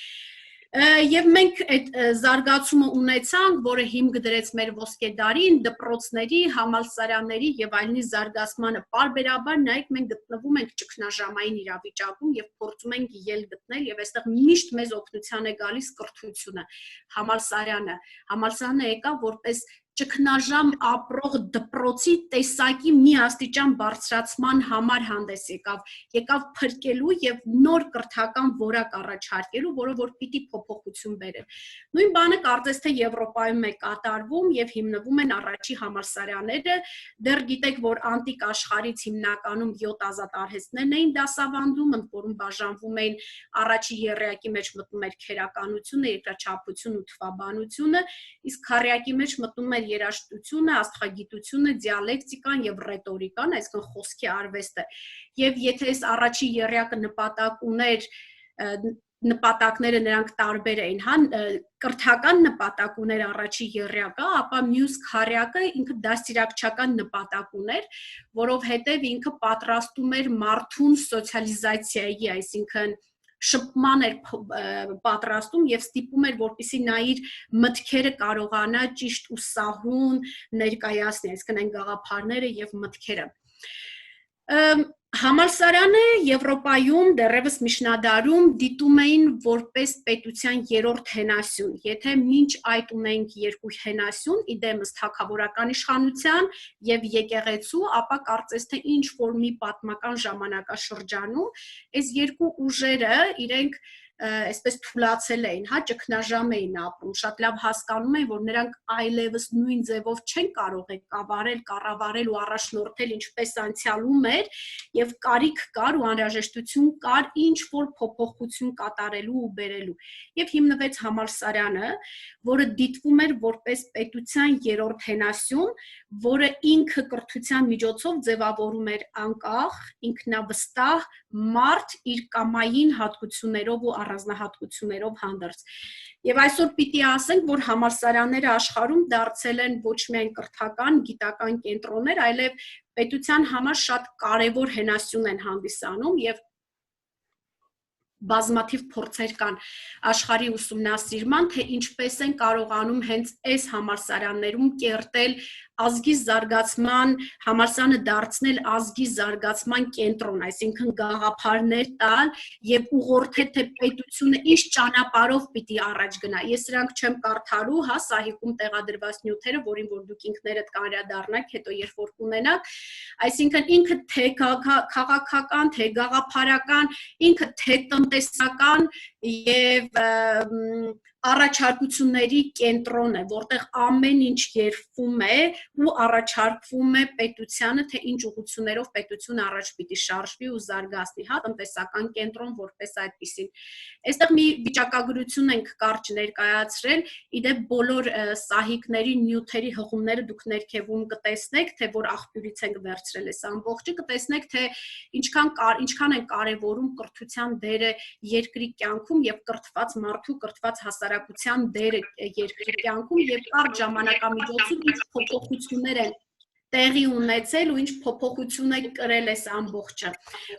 Եվ մենք այդ զարգացումը ունեցանք, որը հիմք դրեց մեր ոսկե դարին, դպրոցների, համալսարանների եւ այլնի զարգացմանը։ Պարբերաբար նայեք, մենք գտնվում ենք ճգնաժամային իրավիճակում եւ փորձում ենք ելք գտնել եւ այստեղ միշտ մեզ օգնության է գալիս կրթությունը, համալսարանը եկա որպես ճգնաժամ ապրող դպրոցի տեսակի մի աստիճան բարձրացման համար հանդես եկավ փրկելու եւ նոր կրթական որակ առաջարկելու, որը որ պիտի փոփոխություն բերեր։ Նույն բանը կարծես թե Եվրոպայում է կատարվում եւ հիմնվում են առաջի համալսարանները, դեռ գիտեք, որ անտիկ աշխարհից հիմնականում 7 ազատ արհեստներն էին դասավանդում, ընդ որում բաժանվում էին առաջի եռյակի մեջ մտնում էր քերականությունը, երկրաչափությունը ու թվաբանությունը, իսկ քառյակի մեջ մտնում էր երաժշտությունը, աստղագիտությունը, դիալեկտիկան եւ ռետորիկան, այսինքն խոսքի արվեստը։ Եվ եթե այս առաջի եռյակը նպատակ ուներ, նպատակները նրանք տարբեր էին, հա, կրթական նպատակ ուներ առաջի եռյակը, ապա մյուս քառյակը ինքը դաստիարակչական նպատակ ուներ, որովհետեւ ինքը պատրաստում էր մարդուն սոցիալիզացիայի, այսինքն շփման էր պատրաստում եւ ստիպում էր, որպեսզի նա իր մտքերը կարողանա ճիշտ ու սահուն ներկայացնել, այսինքն այն գաղափարները եւ մտքերը։ Համալսարանը Եվրոպայում դեռևս միջնադարում դիտում էին որպես պետության երրորդ հենասյուն։ Եթե մինչ այդ ունենք երկու հենասյուն, իդեմս թագավորական իշխանության եւ եկեղեցու, ապա կարծես թե ինչ որ մի պատմական ժամանակաշրջանում այս երկու ուժերը իրենք այսպես թուլացել էին, հա, ճգնաժամ էին ապրում, շատ լավ հասկանում էին, որ նրանք այլևս նույն ձևով չեն կարող կառավարել ու առաջնորդել, ինչպես անցյալում էր, եւ կարիք կար ու անհրաժեշտություն կար ինչ որ փոփոխություն կատարելու ու բերելու։ Եվ հիմնվեց համալսարանը, որը դիտվում էր որպես պետության երրորդ հենասյուն, որը ինքը կրթության միջոցով ձևավորում էր անկախ, ինքնավստահ մարդ իր կամային հատկություններով ու առանձնահատկություններով հանդերձ։ Եվ այսօր պիտի ասենք, որ համալսարանները աշխարհում դարձել են ոչ միայն կրթական, գիտական կենտրոններ, այլև պետության համար շատ կարևոր հենասյուն են հանդիսանում եւ բազմաթիվ փորձեր կան աշխարհի ուսումնասիրման, թե ինչպես են կարողանում հենց այս համալսարաններում կերտել ազգի զարգացման, համալսարանը դարձնել ազգի զարգացման կենտրոն, այսինքն գաղափարներ տալ եւ ուղղորդել, թե պետությունը ինչ ճանապարհով պիտի առաջ գնա։ Ես սրանք չեմ կարդալու, հա, սահիկում տեղադրված նյութերը, որին որ դուք ինքներդ կանրադառնաք, հետո երբ որ կունենաք, այսինքն ինքը թե քաղաքական, թե գաղափարական, ինքը թե տնտեսական եւ առաջարկությունների կենտրոն է, որտեղ ամեն ինչ երվում է ու առաջարկվում է պետությանը, թե ինչ ուղղություններով պետությունը առաջ պիտի շարժվի ու զարգացնի, հա, տնտեսական կենտրոն որպես այդպիսին։ Այստեղ մի վիճակագրություն ենք կարճ ներկայացրել, իդեպ բոլոր սահիկների նյութերի հղումները դուք ներքևում կտեսնեք, թե որ աղբյուրից ենք վերցրել այս ամբողջը, կտեսնեք, թե ինչքան են կարևորում կրթության դերը երկրի կյանքում եւ կրթված մարդու, կրթված հասարակության դերը երկրի կյանքում եւ կարճ ժամանակամիջոցում ինչ փոփոխություններ են տեղի ունեցել ու ինչ փոփոխություն է կրել այս ամբողջը,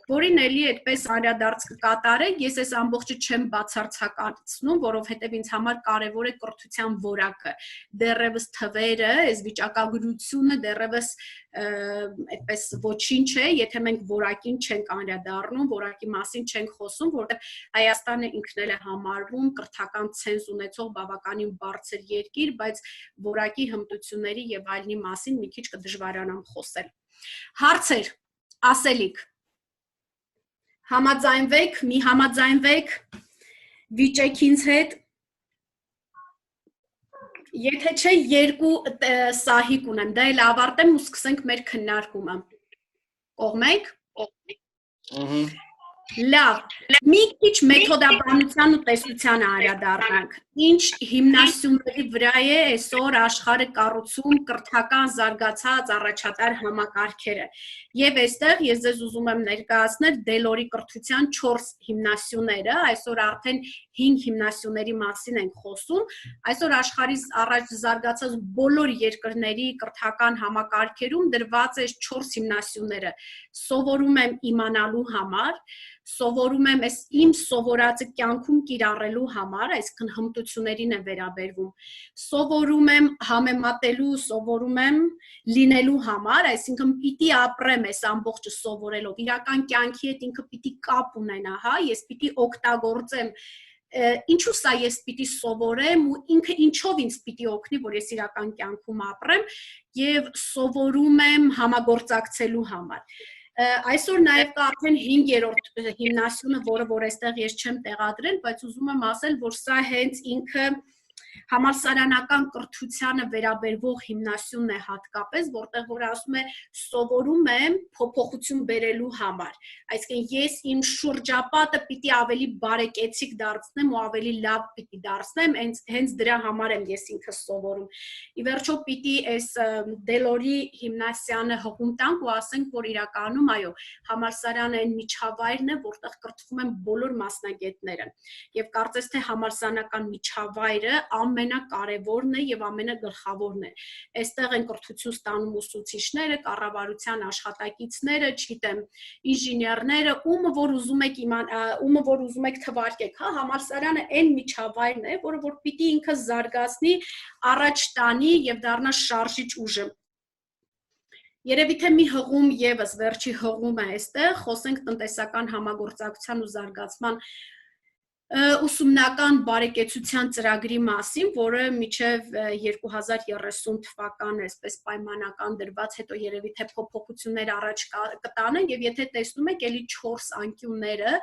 որին էլի այդպես անդրադարձ կկատարեք, ես այս ամբողջը չեմ բացարձակացնում, որովհետև ինձ համար կարևոր է կրթության որակը, դեռևս թվերը, այս վիճակագրությունը դեռևս այդպես ոչինչ է, եթե մենք որակին չենք անդրադառնում, որակի մասին չենք խոսում, որովհետև Հայաստանը ինքն էլ է համարվում կրթական ցենզ ունեցող բավականին բարձր երկիր, բայց որակի հմտությունների եւ այլնի մասին մի քիչ կդժվարանամ խոսել։ Հարցեր, ասելիք։ Համաձայնվեք, մի համաձայնվեք, վիճեք ինձ հետ։ Եթե չէ, երկու սահիկ ունեմ, դա էլ ավարտեմ ու սկսենք մեր քննարկումը։ Կողմեք։ Լավ, մի քիչ մեթոդաբանության ու տեսության անդրադառնանք։ Ինչ հիմնասյունների վրա է այսօր աշխարհը կառուցում կրթական զարգացած առաջատար համակարգերը։ Եվ այստեղ ես ձեզ ուզում եմ ներկայացնել Դելորի կրթության 4 հիմնասյուները, այսօր արդեն 5 հիմնասյուների մասին ենք խոսում։ Այսօր աշխարհի առաջ զարգացած բոլոր երկրների կրթական համակարգերում դրված է 4 հիմնասյուները։ Սովորում եմ իմանալու համար, սովորում եմ այս իմ սովորածը կյանքում կիրառելու համար, այսինքն հմտություններին է վերաբերվում, սովորում եմ համեմատելու, սովորում եմ լինելու համար, այսինքն պիտի ապրեմ այս ամբողջը սովորելով, իրական կյանքի հետ ինքը պիտի կապ ունենա, հա, ես պիտի օգտագործեմ, ինչու սա ես պիտի սովորեմ ու ինքը ինչով ինձ պիտի օգնի, որ ես իրական կյանքում ապրեմ եւ սովորում եմ համագործակցելու համար։ Այսօր նաև կա արդեն 5-րդ հիմնասյունը, որ այստեղ ես չեմ տեղադրել, բայց ուզում եմ ասել, որ սա հենց ինքը համալսարանական կրթությանը վերաբերվող հիմնասյունն է հատկապես, որտեղ որ ասում է սովորում եմ փոփոխություն բերելու համար, այսինքն ես իմ շրջապատը պիտի ավելի բարեկեցիկ դարձնեմ ու ավելի լավ պիտի դարձնեմ, հենց դրա համար եմ ես ինքս սովորում։ Ի վերջո պիտի այս Դելորի հիմնասյանը հղում տանք ու ասենք, որ իրականում այո, համալսարանը այն միջավայրն է, որտեղ կրթվում են բոլոր մասնագետները, եւ կարծես թե համալսարանական միջավայրը ամենակարևորն է եւ ամենագլխավորն է։ Այստեղ են կրթություն ստանում ուսուցիչները, կառավարության աշխատակիցները, չգիտեմ, ինժեներները, ումը որ ուզում եք թվարկեք, հա, համալսարանը այն միջավայրն է, որը որ պիտի ինքը զարգացնի, առաջ տանի եւ դառնա շարժիչ ուժը։ Երևի թե մի հղում եւս վերջի հղում է այստեղ, խոսենք տնտեսական համագործակցության ու զարգացման ուսումնական բարեկեցության ծրագրի մասին, որը մինչև 2030 թվականը այսպես պայմանական դրված, հետո երևի թե փոփոխություններ առաջ կտանեն եւ եթե տեսնում եք էլի 4 անկյունները,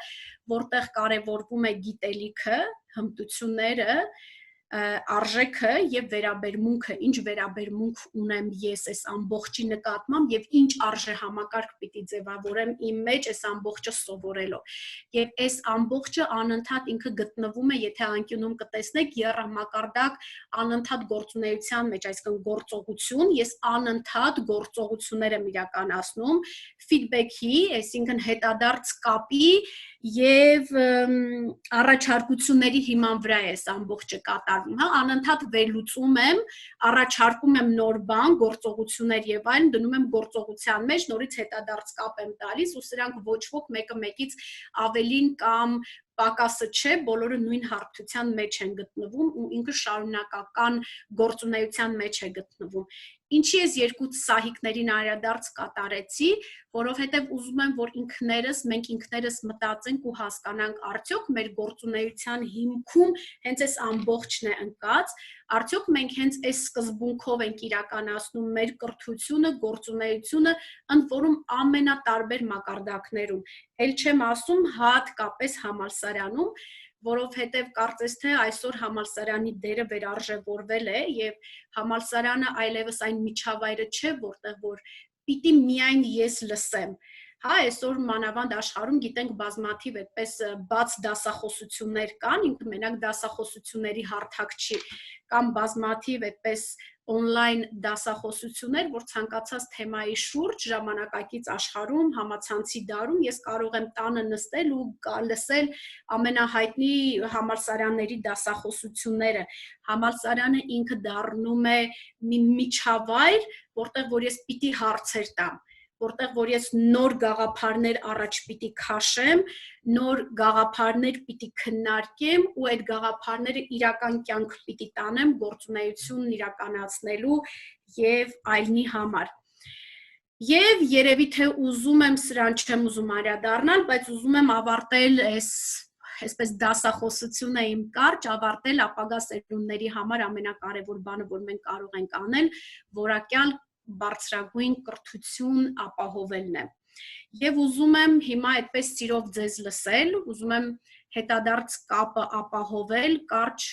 որտեղ կարևորվում է գիտելիքը, հմտությունները, արժեքը եւ վերաբերմունքը, ինչ վերաբերմունք ունեմ ես այս ամբողջի նկատմամբ եւ ինչ արժե համակարգ պիտի ձևավորեմ իմ մեջ այս ամբողջը սովորելով։ Եվ այս ամբողջը անընդհատ ինքը գտնվում է, եթե անկյունում կտեսնեք, եռամակարդակ անընդհատ գործունեության մեջ, այսինքն գործողություն, ես անընդհատ գործողություններ եմ իրականացնում, ֆիդբեքի, այսինքն հետադարձ կապի եւ առաջարկությունների հիման վրա է այս ամբողջը կատարվում, հա, անընդհատ վերլուծում եմ, առաջարկում եմ նոր բան, գործողություններ եւ այլն, դնում եմ գործողության մեջ, նորից հետադարձ կապ եմ տալիս ու սրանք ոչ ոք մեկը մեկից ավելին կամ պակասը չէ, բոլորը նույն հարթության մեջ են գտնվում ու ինքը շարունակական գործունեության մեջ է գտնվում։ Ինչի ես երկու սահիկներին անդրադարձ կատարեցի, որովհետև ուզում եմ, որ մենք ինքներս մտածենք ու հասկանանք, արդյոք մեր գործունեության հիմքում հենց այս ամբողջն է ընկած, արդյոք մենք հենց այս սկզբունքով ենք իրականացնում մեր կրթությունը, գործունեությունը, ընդ որում ամենատարբեր մակարդակներում, էլ չեմ ասում հատկապես համալսարանում, որովհետև կարծես թե այսօր համալսարանի դերը վերարժևորվել է եւ համալսարանը այլևս այն միջավայրը չէ, որտեղ որ պիտի միայն ես լսեմ։ Հա, այսօր մանավանդ աշխարհում գիտենք բազմաթիվ այդպես բաց դասախոսություններ կան, ինքը մենակ դասախոսությունների հարթակ չի, կամ բազմաթիվ այդպես on-line դասախոսություններ, որ ցանկացած թեմայի շուրջ ժամանակակից աշխարհում համացանցի դարում ես կարող եմ տանը նստել ու լսել ամենահայտնի համալսարանների դասախոսությունները։ Համալսարանը ինքը դառնում է մի միջավայր, որտեղ որ ես պիտի հարցեր տամ, որտեղ որ ես նոր գաղափարներ առաջ պիտի քաշեմ, նոր գաղափարներ պիտի քննարկեմ ու այդ գաղափարները իրական կյանք պիտի տանեմ գործունեությունն իրականացնելու եւ այլնի համար։ Եվ երևի թե ուզում եմ սրան չեմ ուզում անդրադառնալ, բայց ուզում եմ ավարտել այսպես դասախոսությունը իմ կարճ ավարտել ապագա սերունդների համար ամենակարևոր բանը, որ մենք կարող ենք անել, որակյալ բարձրագույն կրթություն ապահովելն է։ Եվ ուզում եմ հիմա այդպես սիրով ձեզ լսել, ուզում եմ հետադարձ կապը ապահովել, կարճ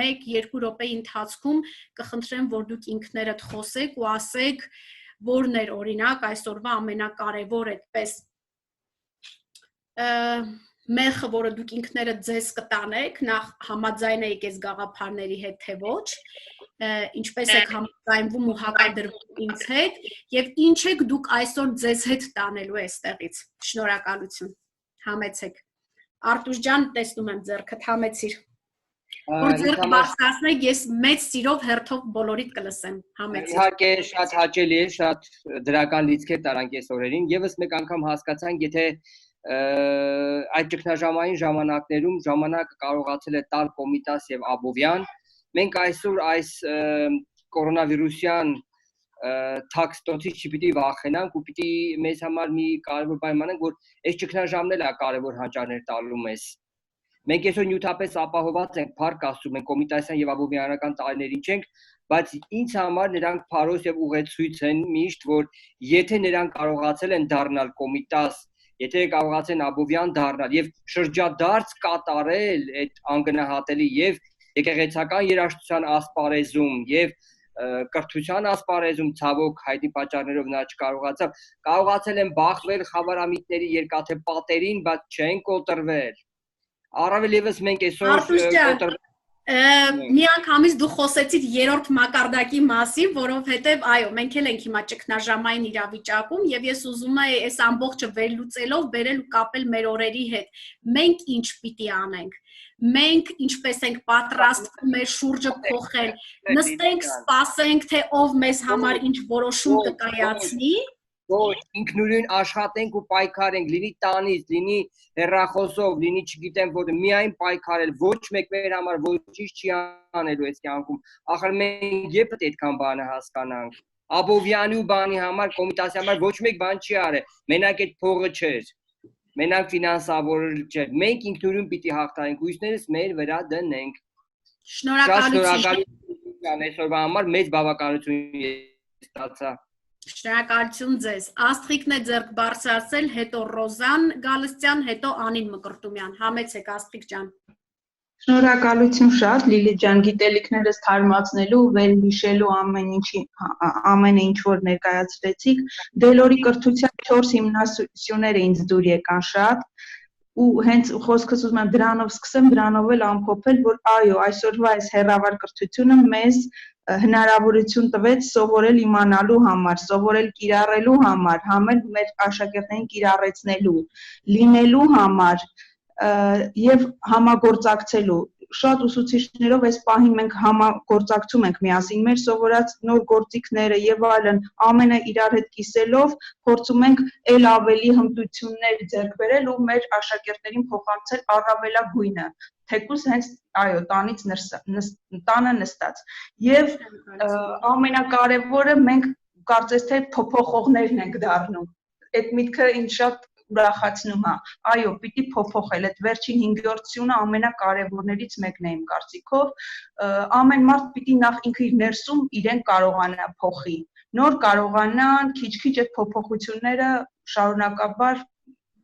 1-2 րոպեի ընթացքում կխնդրեմ, որ դուք ինքներդ խոսեք ու ասեք, որն էր օրինակ այսօրվա ամենակարևոր այդպես մեղը, որը դուք ինքներդ ձեզ կտանեք, նախ համաձայն եք այս գաղափարների հետ, թե ոչ, ինչպես եք համաձայնվում ու հակադրվում ինձ հետ, եւ ինչ եք դուք այսօր ձեզ հետ տանելու այստեղից։ Շնորհակալություն։ Համեցեք։ Արտուշ ջան, տեսնում եմ ձեռքդ, համեցիր։ Որ ձեռքը բարձրացնեք, ես մեծ սիրով հերթով բոլորիդ կլսեմ։ Համեցիր։
Իհարկե շատ հաճելի է, շատ դրական լիցքեր տարանք այս օրերին, եւս մեկ անգամ հասկացանք, եթե այդ ճգնաժամային ժամանակներում ժամանակը կարողացել է տալ Կոմիտաս եւ Աբովյան, մենք այսօր այս կորոնավիրուսյան թաքստոցից չպիտի վախենանք ու պիտի մեզ համար մի կարևոր բան իմանանք, որ այս ճգնաժամն էլ է կարևոր հանճարներ տալու մեզ։ Մենք այսօր նյութապես ապահոված ենք, փառք Աստծո, մենք Կոմիտասյան եւ Աբովյանական տարիներին չենք, բայց ինձ համար նրանք փարոս եւ ուղեցույց են միշտ, որ եթե նրանք կարողացել են դառնալ Կոմիտաս, եթե կարողացեն Աբովյան դառնալ եւ շրջադարձ կատարել այդ անգնահատելի եւ եկեղեցական երաժշտության ասպարեզում եւ կրթության ասպարեզում ցավոք հայտնի պատճառներով նա չկարողացավ, կարողացել են բախվել խավարամիտների երկաթե պատերին, բայց չեն կոտրվել։ Առավել եւս մենք այսօր կոտրվել
Մի անգամից դու խոսեցիր երրորդ մակարդակի մասին, որովհետև այո, մենք էլ ենք հիմա ճգնաժամային իրավիճակում եւ ես ուզում եմ այս ամբողջը վերլուծելով բերել ու կապել մեր օրերի հետ։ Մենք ինչ պիտի անենք։ Մենք ինչպես ենք պատրաստվում մեր շուրջը փոխել։ Նստենք, սպասենք, թե ով մեզ համար ինչ որոշում կկայացնի։
Ոչ, ինքնուրույն աշխատենք ու պայքարենք, լինի տանից, լինի հեռախոսով, լինի չգիտեմ որտեղ, միայն պայքարել, ոչ մեկ մեր համար ոչինչ չի անելու այս կյանքում։ Ախր մենք երբ պետք է այդքան բանը հասկանանք։ Աբովյանի ու բանի համար, Կոմիտասի համար ոչ մեկ բան չի արել։ Մենակ այդ փողը չէր։ Մենակ ֆինանսավորել չէր։ Մենք ինքնուրույն պիտի հաղթանենք, հույսներս մեր վրա դնենք։
Շնորհակալություն։
Այսօրվա համար մեծ բավականություն ստացա։
Շնորհակալություն ձեզ։ Աստղիկն է ձեռք բարձրացել, հետո Ռոզան Գալստյան, հետո Անին Մկրտումյան։ Համեցեք Աստղիկ ջան։
Շնորհակալություն շատ Լիլիթ ջան, գիտելիքներս թարմացնելու, վերհիշելու ամենը ինչ որ ներկայացրեցիք։ Դելորի կրթության 4 հիմնասյուները ինձ դուր եկան շատ ու հենց խոսքս ուզում եմ դրանով սկսեմ, դրանով էլ ամփոփել, որ այո, այսօրվա այս հեռավար կրթությունը մեզ հնարավորություն տվեց սովորել իմանալու համար, սովորել կիրառելու համար, համ էլ մեր աշակերտներին կիրառեցնելու, լինելու համար եւ համագործակցելու։ Շատ ուսուցիչներով այս պահին մենք համագործակցում ենք միասին, մեր սովորած նոր գործիքները եւ այլն, ամենը իրար հետ կիսելով փորձում ենք ել ավելի հմտություններ ձեռք բերել ու մեր աշակերտներին փոխանցել առավելագույնը, թեկուզ հենց այո, տանը նստած։ Եվ ամենակարևորը մենք կարծես թե փոփոխողներն ենք դառնում։ Այդ միտքը ինձ շատ ուրախացնում է։ Այո, պիտի փոփոխել, այդ վերջին 5-րդ սյունը ամենակարևորներից մեկն է իմ կարծիքով։ Ամեն մարդ պիտի նախ ինքը իր ներսում իրեն կարողանա փոխի։ Նոր կարողանան քիչ-քիչ այդ փոփոխությունները շարունակաբար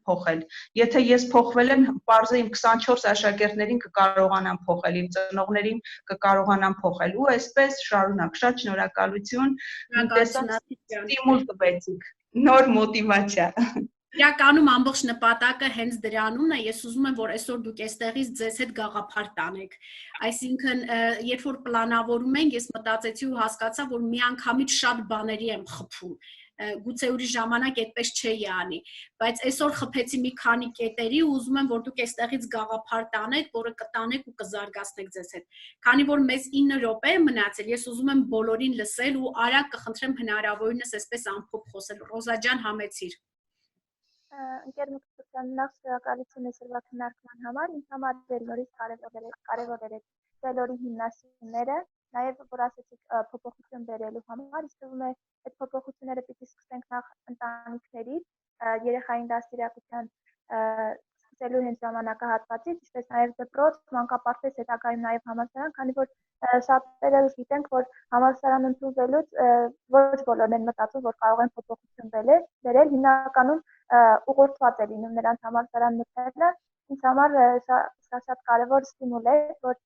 փոխել։ Եթե ես փոխվել եմ, պարզը իմ 24 աշակերտներին կկարողանամ փոխել, իմ ծնողներին կկարողանամ փոխել։ Ու այսպես շարունակ։ Շատ շնորհակալություն։ Տեսանց ստիմուլ տվեցիք։ Նոր մոտիվացիա։
Իրականում ամբողջ նպատակը հենց դրանումն է, ես ուզում եմ, որ այսօր դուք այստեղից ձեզ հետ գաղափար տանեք։ Այսինքն, երբ որ պլանավորում ենք, ես մտածեցի ու հասկացա, որ միանգամից շատ բաների եմ խփում։ Գուցե ուրիշ ժամանակ այդպես չէի անի, բայց այսօր խփեցի մի քանի կետերի ու ուզում եմ, որ դուք այստեղից գաղափար տանեք, որը կտանեք ու կզարգացնեք ձեզ հետ։ Քանի որ մեզ 9 րոպե է մնացել, ես ուզում եմ բոլորին լսել ու արագ կխնդրեմ հնարավորինս այսպես ամփոփ խոսել։ Ռոզա ջան, համեցիր։
Ընկեր Մկրտչյան, նախ շնորհակալություն այսօրվա քննարկման համար, ինձ համար դելորից կարևոր էր դելորի հիմնասյունները, նաև որ ասեցիք փոփոխություն բերելու համար, ինձ թվում է այդ փոփոխությունները պիտի սկսենք նախ ընտանիքներից, երեխային դաստիարակության սկսելու հենց ժամանակահատվածից, ինչպես նաև դպրոց, մանկապարտեզ, հետագայում նաև համալսարան, քանի որ շատերը գիտենք, որ համալսարան ընդունվելուց ոչ բոլորն են մտածում, որ կարող են փոփոխություն բերել, հիմնականում ուղղորդված է լինում նրանց համալսարան մտնելը, ինձ համար սա շատ կարևոր ստիմուլ է, որ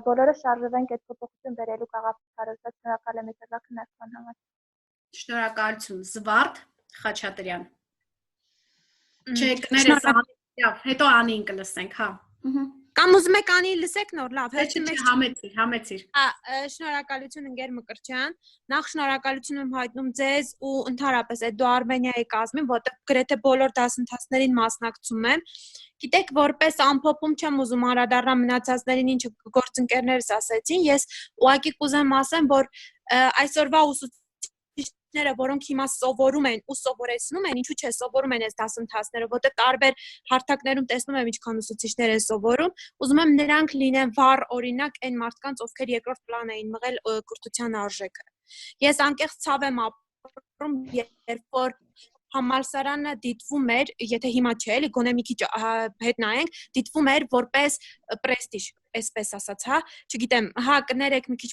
բոլորը շարժվենք այդ փոփոխություն բերելու գաղափարով, շնորհակալ եմ այսօրվա քննարկման համար։
Շնորհակալություն, Զվարթ Խաչատրյան։ Չէ, կներես, հետո Անին կլսենք, հա։
Կամ ուզում եք Անի լսեք նոր, լավ,
համեցիր։
Շնորհակալություն ընկեր Մկրտչյան, նախ շնորհակալություն եմ հայտնում ձեզ ու ընդհանրապես այդ դու Արմենիայի կազմին, որտեղ գրեթե բոլոր դասընթացներին մասնակցում եմ։ Գիտեք, որպես ամփոփում չեմ ուզում անդրադառնալ մնացածներին, ինչը գործընկերներս ասեցին, ես ուղղակի կուզեմ ասեմ, որ այսօրվա ուսուցիչները, որոնք հիմա սովորում են ու սովորեցնում են, ինչու՞ չէ, սովորում են այս դասընթացները, որտեղ տարբեր հարթակներում տեսնում եմ ինչքան ուսուցիչներ են սովորում, ուզում եմ նրանք լինեն վառ օրինակ այն մարդկանց, ովքեր երկրորդ պլան էին մղել կրթության արժեքը։ Ես անկեղծ ցավ եմ ապրում, երբ որ համալսարանը դիտվում էր, եթե հիմա չէ, էլի գոնե մի քիչ հետ նայենք, դիտվում էր որպես պրեստիժ, այսպես ասած, հա, չգիտեմ, հա, կներեք մի քիչ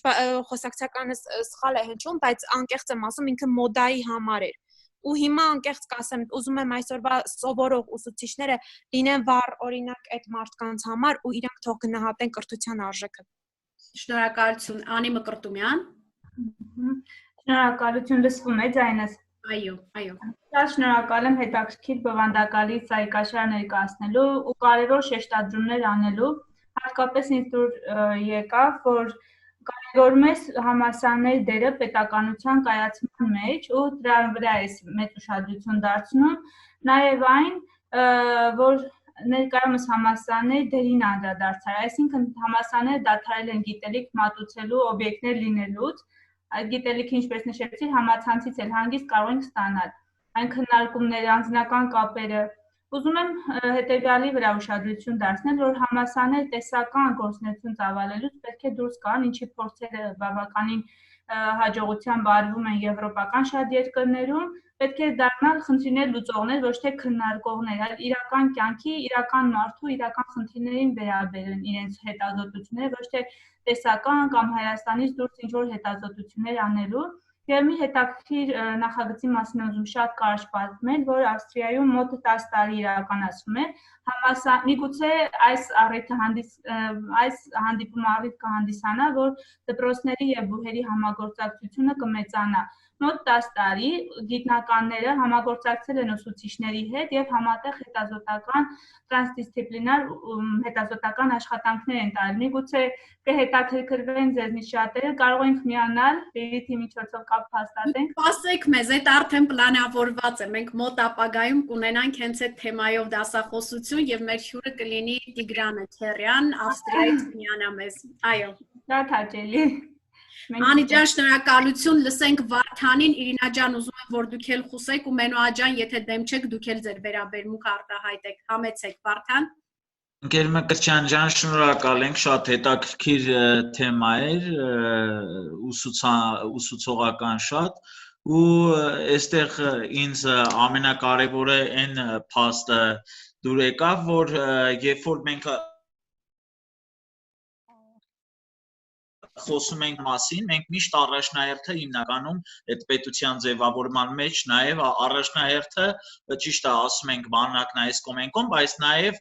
խոսակցականս սխալ է հնչում, բայց անկեղծ եմ ասում, ինքը մոդայի համար էր։ Ու հիմա անկեղծ կասեմ, ուզում եմ այսօրվա սովորող ուսուցիչները լինեն վառ օրինակ այդ մարդկանց համար ու իրանք թող գնահատեն կրթության արժեքը։
Շնորհակալություն, Անի Մկրտումյան։
Շնորհակալություն, լսվում է ձայնս։
Այո։
Շատ շնորհակալ եմ հետաքրքիր բովանդակալից այկաշար ներկայացնելու ու կարևոր շեշտադրումներ անելու, հատկապես ինձ դուր եկավ, որ կարևորում ես համալսարանների դերը պետականության կայացման մեջ ու դրա վրա ես մեծ ուշադրություն դարձնում, նաև այն, որ ներկայումս համալսարանների դերին անդրադարձար, այսինքն համալսարանները դադարել են գիտելիք մատուցելու օբյեկտներ լինելուց, այդ գիտելիքը ինչպես նշեցի, համացանցից էլ հանգիստ կարող ենք ստանալ, այն քննարկումները, անձնական կապերը, ուզում եմ հետևյալի վրա ուշադրություն դարձնել, որ համալսարանները տեսական գործունեություն ծավալելուց պետք է դուրս գան, ինչի փորձերը բավականին հաջողությամբ արվում են եվրոպական շատ երկրներում, պետք է դառնալ խնդիրներ լուծողներ, ոչ թե քննարկողներ, այլ իրական կյանքի, իրական մարդու, իրական խնդիրներին վերաբերեն իրենց հետազոտությունները, ոչ թե տեսական կամ Հայաստանից դուրս ինչ-որ հետազոտություններ անելու։ Եվ մի հետաքրքիր նախագծի մասին ուզում շատ կարճ պատմել, որ Ավստրիայում մոտ 10 տարի իրականացվում է, միգուցե այս հանդիպումը առիթ կհանդիսանա, որ դպրոցների եւ բուհերի համագործակցությունը կմեծանա։ Մոտ 10 տարի գիտնականները համագործակցել են ուսուցիչների հետ եւ համատեղ հետազոտական տրանսդիսցիպլինար հետազոտական աշխատանքներ են տարել։ Միգուցե կհետաքրքրվեն ձեզնից շատերը, կարող ենք միանալ, Լիլիթի միջոցով կապ հաստատենք։
Ասեք մեզ, այդ արդեն պլանավորված է, մենք մոտ ապագայում կունենանք հենց այդ թեմայով դասախոսություն եւ մեր հյուրը կլինի Տիգրանը Քերյան, Ավստրիայից միանա մեզ։ Այո։
Շատ հաճելի։
Անի ջան, շնորհակալություն, լսենք Վարդանին, Իրինա ջան, ուզում եմ, որ դուք էլ խոսեք ու Մենուա ջան, եթե դեմ չեք, դուք էլ ձեր վերաբերմունքը արտահայտեք։ Համեցեք, Վարդան։
Ընկեր Մկրտչյան ջան, շնորհակալ ենք, շատ հետաքրքիր թեմա էր, ուսուցողական շատ, ու այստեղ ինձ ամենակարևորը այն փաստը դուր եկավ, որ երբ որ մենք խոսում ենք մասին, մենք միշտ առաջնահերթը հիմնականում այդ պետության ձևավորման մեջ նաև առաջնահերթը ճիշտ է ասում ենք բանակն այս կոմենկոն, բայց նաև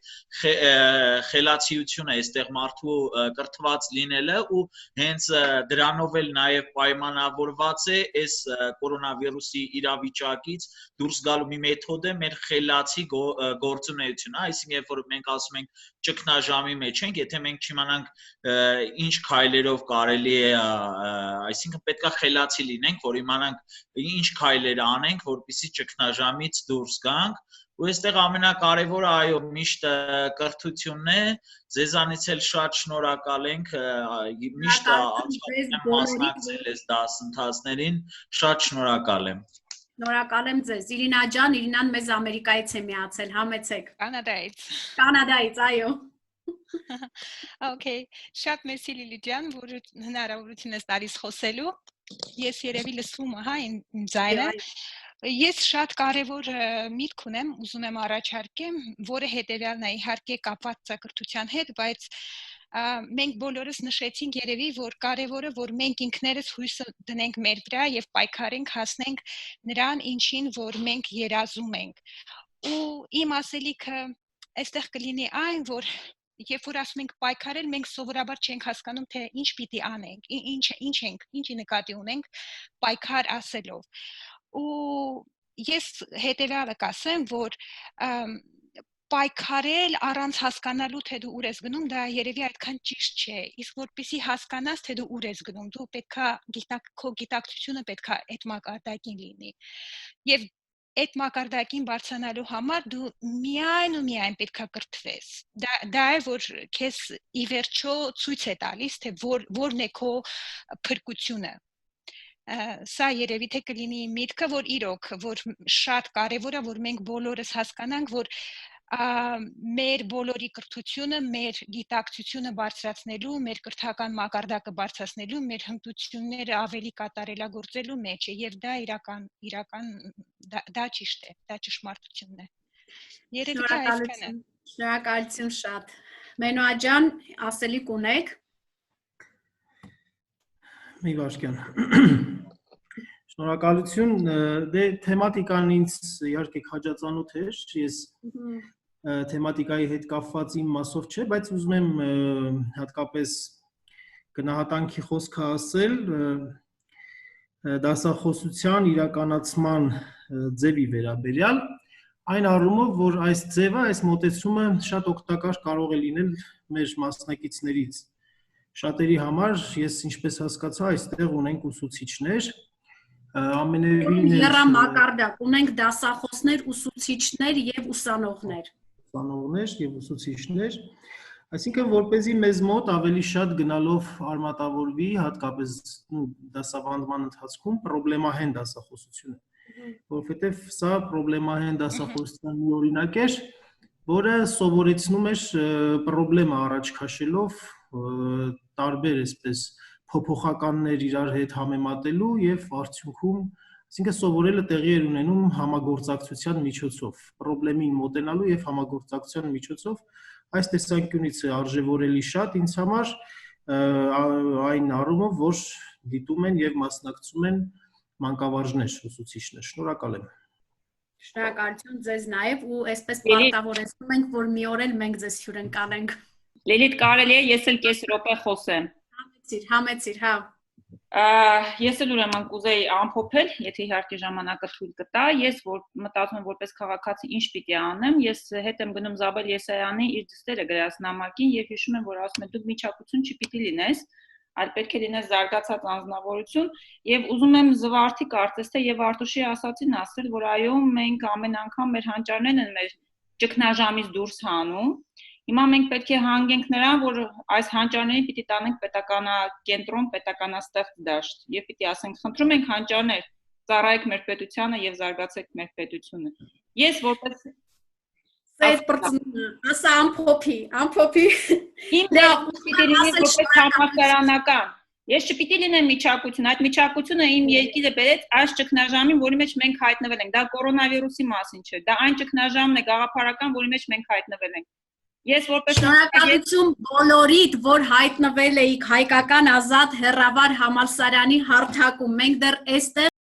խելացիությունը այստեղ մարդու կրթված լինելը ու հենց դրանով էլ նաև պայմանավորված է այս կորոնավիրուսի իրավիճակից դուրս գալու մի մեթոդ է մեր խելացի գործունեությունը, այսինքն երբ որ մենք ասում ենք ճգնաժամի մեջ ենք, եթե մենք չիմանանք ինչ քայլերով կարելի է, այսինքն պետքա խելացի լինենք, որ իմանանք ինչ քայլեր անենք, որպեսզի ճգնաժամից դուրս գանք, ու այստեղ ամենակարևորը այո, միշտ կրթությունն է, ձեզանից էլ շատ շնորհակալ ենք, միշտ մասնակցել ես դասընթացներին, շատ շնորհակալ եմ։
Շնորհակալ եմ ձեզ։ Իրինա ջան, Իրինան մեզ Ամերիկայից է միացել, համեցեք։
Կանադայից։
Կանադայից, այո։
Okay, շատ մերսի Լիլի ջան, որ հնարավորություն ես տալիս խոսելու։ Ես երևի լսվում եմ, հա, իմ ձայնը։ Ես շատ կարևոր միտք ունեմ, ուզում եմ առաջարկեմ, որը հետևյալն է, իհարկե կապված կրթության հետ, բայց մենք բոլորս նշեցինք երևի, որ կարևորը, որ մենք ինքներս հույսը դնենք մեր վրա եւ պայքարենք, հասնենք նրան, ինչին, որ մենք երազում ենք։ Ու իմ ասելիքը այստեղ կլինի այն, որ երբ որ ասում ենք պայքարել, մենք սովորաբար չենք հասկանում, թե ինչ պիտի անենք, ինչի նկատի ունենք պայքար ասելով։ Ու ես հետևյալը կասեմ, որ պայքարել առանց հասկանալու թե դու ուր ես գնում, դա երևի այդքան ճիշտ չէ։ Իսկ որպեսզի հասկանաս թե դու ուր ես գնում, դու պետքա քո գիտակցությունը պետքա այդ մակարդակին լինի։ Եվ այդ մակարդակին բարձրանալու համար դու միայն պետքա կրթվես։ Դա է, որ քեզ ի վերջո ցույց է տալիս, թե որն է քո փրկությունը։ Սա երևի թե կլինի միտքը, որ իրոք, որ շատ կարևոր է, որ մենք բոլորս հասկանանք, որ մեր բոլորի կրթությունը, մեր գիտակցությունը բարձրացնելու, մեր կրթական մակարդակը բարձրացնելու, մեր հմտությունները ավելի կատարելագործելու մեջ է, եւ դա իրական դա ճիշտ է, դա ճշմարտությունն է։ Երևի դա այսքան է։
Շնորհակալություն շատ։ Մենուա ջան, ասելիք ունեք։
Մի վարքյան։ Շնորհակալություն, դե թեմատիկան ինձ իհարկե քաջածանոթ էր, ես թեմատիկայի հետ կապված իմ մասով չէ, բայց ուզում եմ հատկապես գնահատանքի խոսքը ասել դասախոսության իրականացման ձևի վերաբերյալ, այն առումով, որ այս ձևը, այս մոտեցումը շատ օգտակար կարող է լինել մեր մասնակիցներից։ Շատերի համար, ես ինչպես հասկացա, այստեղ ունենք ուսուցիչներ, ամենևին
Եռամակարդակ, ունենք դասախոսներ, ուսուցիչներ եւ ուսանողներ։
Ուսանողներ եւ ուսուցիչներ, այսինքն որպեսզի մեզ մոտ ավելի շատ գնալով արմատավորվի, հատկապես դասավանդման ընթացքում պրոբլեմահեն դասախոսությունը, որովհետեւ սա պրոբլեմահեն դասախոսության մի օրինակ էր, որը սովորեցնում էր պրոբլեմը առաջ քաշելով տարբեր այսպես փոփոխականներ իրար հետ համեմատելու եւ արդյունքում այսինքն սովորելը տեղի էր ունենում համագործակցության միջոցով, պրոբլեմին մոտենալու եւ համագործակցության միջոցով, այս տեսանկյունից է արժևորելի շատ ինձ համար այն առումով, որ դիտում են եւ մասնակցում են մանկավարժներ, ուսուցիչներ։ Շնորհակալ եմ։
Շնորհակալություն ձեզ նաեւ ու այսպես պարտավորեցնում ենք, որ մի օր էլ մենք ձեզ հյուրընկալենք։
Լիլիթ, կարելի է ես էլ կես րոպե խոսեմ։
Համեցիր, հա։
Ես էլ ուրեմն կուզեի ամփոփել, եթե իհարկե ժամանակը թույլ կտա, ես որ մտածում եմ որպես քաղաքացի ինչ պիտի անեմ, ես հետ եմ գնում Զաբել Եսայանի իր դստերը գրած նամակին եւ հիշում եմ, որ ասում է դու միջակցություն չպիտի լինես, այլ պետք է լինես զարգացած անձնավորություն եւ ուզում եմ զվարթի կարծես թե եւ Արտուշի ասացին ասել, որ այո, մենք ամեն անգամ մեր հանճարներն են մեր ճգնաժամից դուրս հանում։ Հիմա մենք պետք է հանգենք նրան, որ այս հանճարներին պիտի տանենք պետականակենտրոն, պետականաստեղծ դաշտ եւ պիտի ասենք, խնդրում ենք հանճարներ, ծառայեք մեր պետությանը եւ զարգացեք մեր պետությունը։ Ես որպես
Սեյդ պրծնունը, ասա ամփոփի։
Իմ պիտի լինի որպես համակարանական։ Ես չպիտի լինեմ միջակություն, այդ միջակությունը իմ երկիրը բերեց այս ճգնաժամին, որի մեջ մենք հայտնվել ենք։ Դա կորոնավիրուսի մասին չէ, դա այն ճգնաժամն է գաղափարական, որի մեջ մենք հայտնվել ենք։ Ես որպես
Շնորհակալություն բոլորիդ, որ հայտնվել էիք հայկական ազատ հեռավար համալսարանի հարթակում։ Մենք դեռ այստեղ